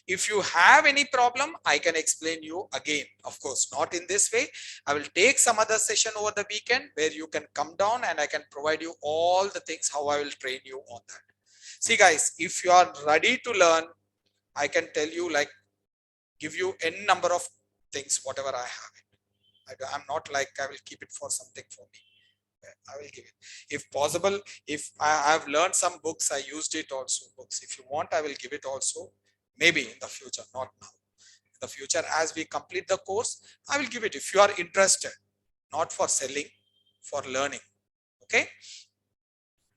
If you have any problem, I can explain you again. Of course, not in this way. I will take some other session over the weekend where you can come down and I can provide you all the things, how I will train you on that. See guys, if you are ready to learn, I can tell you, like, give you n number of things, whatever I have it. I'm not like I will keep it for something for me. I will give it. If possible, if I have learned some books, I used it also. Books. If you want, I will give it also. Maybe in the future, not now. In the future, as we complete the course, I will give it if you are interested, not for selling, for learning. Okay.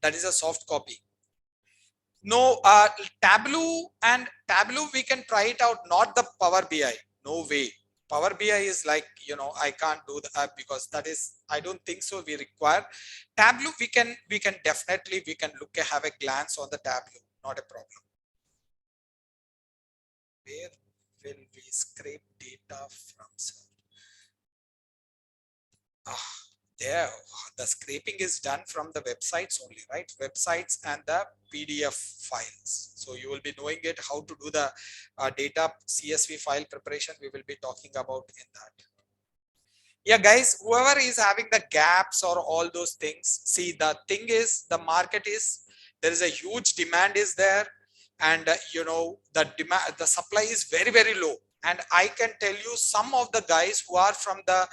That is a soft copy. No, Tableau we can try it out, not the Power BI. No way. Power BI is like, you know, I can't do that because that is, I don't think so. We require Tableau. We can definitely, we can have a glance on the Tableau. Not a problem. Where will we scrape data from, sir? There, the scraping is done from the websites only, right? Websites and the PDF files. So you will be knowing it, how to do the data CSV file preparation. We will be talking about in that. Yeah, guys, whoever is having the gaps or all those things, see, the thing is, the market is, there is a huge demand is there, and you know, the demand, the supply is very, very low. And I can tell you, some of the guys who are from the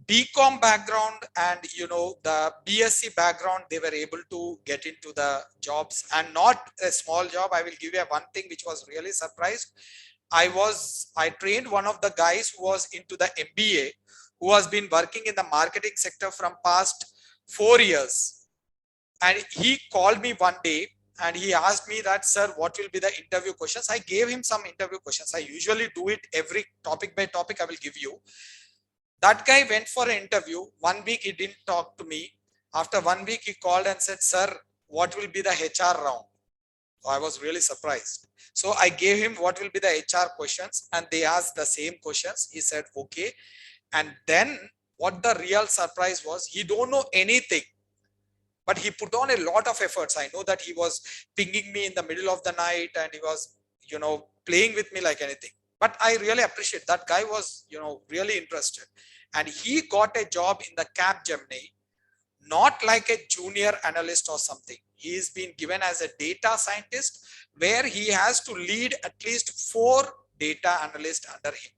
BCom background and, you know, the BSc background, they were able to get into the jobs, and not a small job. I will give you one thing which was really surprised. I trained one of the guys who was into the MBA, who has been working in the marketing sector from past 4 years. And he called me one day and he asked me that, sir, what will be the interview questions? I gave him some interview questions. I usually do it every topic by topic. I will give you. That guy went for an interview. 1 week, he didn't talk to me. After 1 week, he called and said, sir, what will be the HR round? So I was really surprised. So I gave him what will be the HR questions, and they asked the same questions. He said, okay. And then what the real surprise was, he don't know anything, but he put on a lot of efforts. I know that he was pinging me in the middle of the night and he was, you know, playing with me like anything. But I really appreciate that guy was, you know, really interested. And he got a job in the Capgemini, not like a junior analyst or something. He is being given as a data scientist, where he has to lead at least 4 data analysts under him.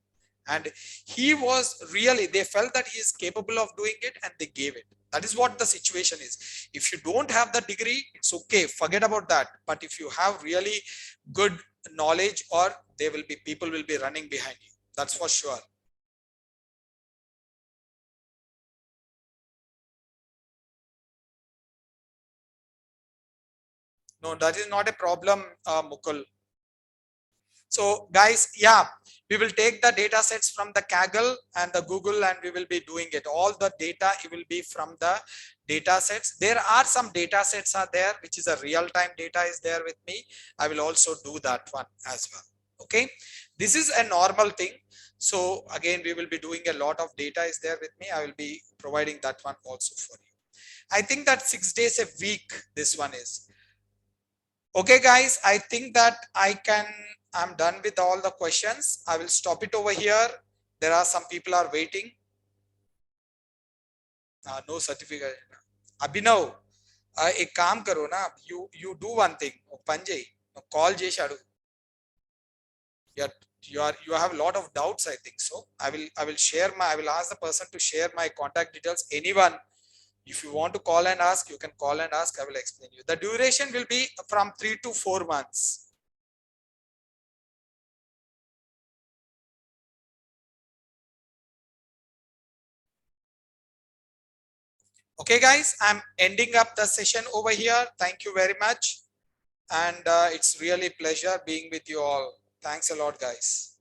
And he was really, they felt that he is capable of doing it and they gave it. That is what the situation is. If you don't have the degree, it's okay, forget about that. But if you have really good knowledge, or there will be people will be running behind you. That's for sure. No, that is not a problem, Mukul. So guys, yeah, we will take the data sets from the Kaggle and the Google, and we will be doing it. All the data, it will be from the data sets. There are some data sets are there, which is a real-time data is there with me. I will also do that one as well. Okay, this is a normal thing. So again, we will be doing a lot of data is there with me. I will be providing that one also for you. I think that 6 days a week, this one is. Okay, guys, I think that I'm done with all the questions. I will stop it over here. There are some people are waiting. No certificate. Abhinav, ek kaam karo na. You do one thing. Panjay, call Jeshadu. You have a lot of doubts, I think so. I will ask the person to share my contact details. Anyone, if you want to call and ask, you can call and ask. I will explain you. The duration will be from 3 to 4 months. Okay, guys, I'm ending up the session over here. Thank you very much. And it's really pleasure being with you all. Thanks a lot, guys.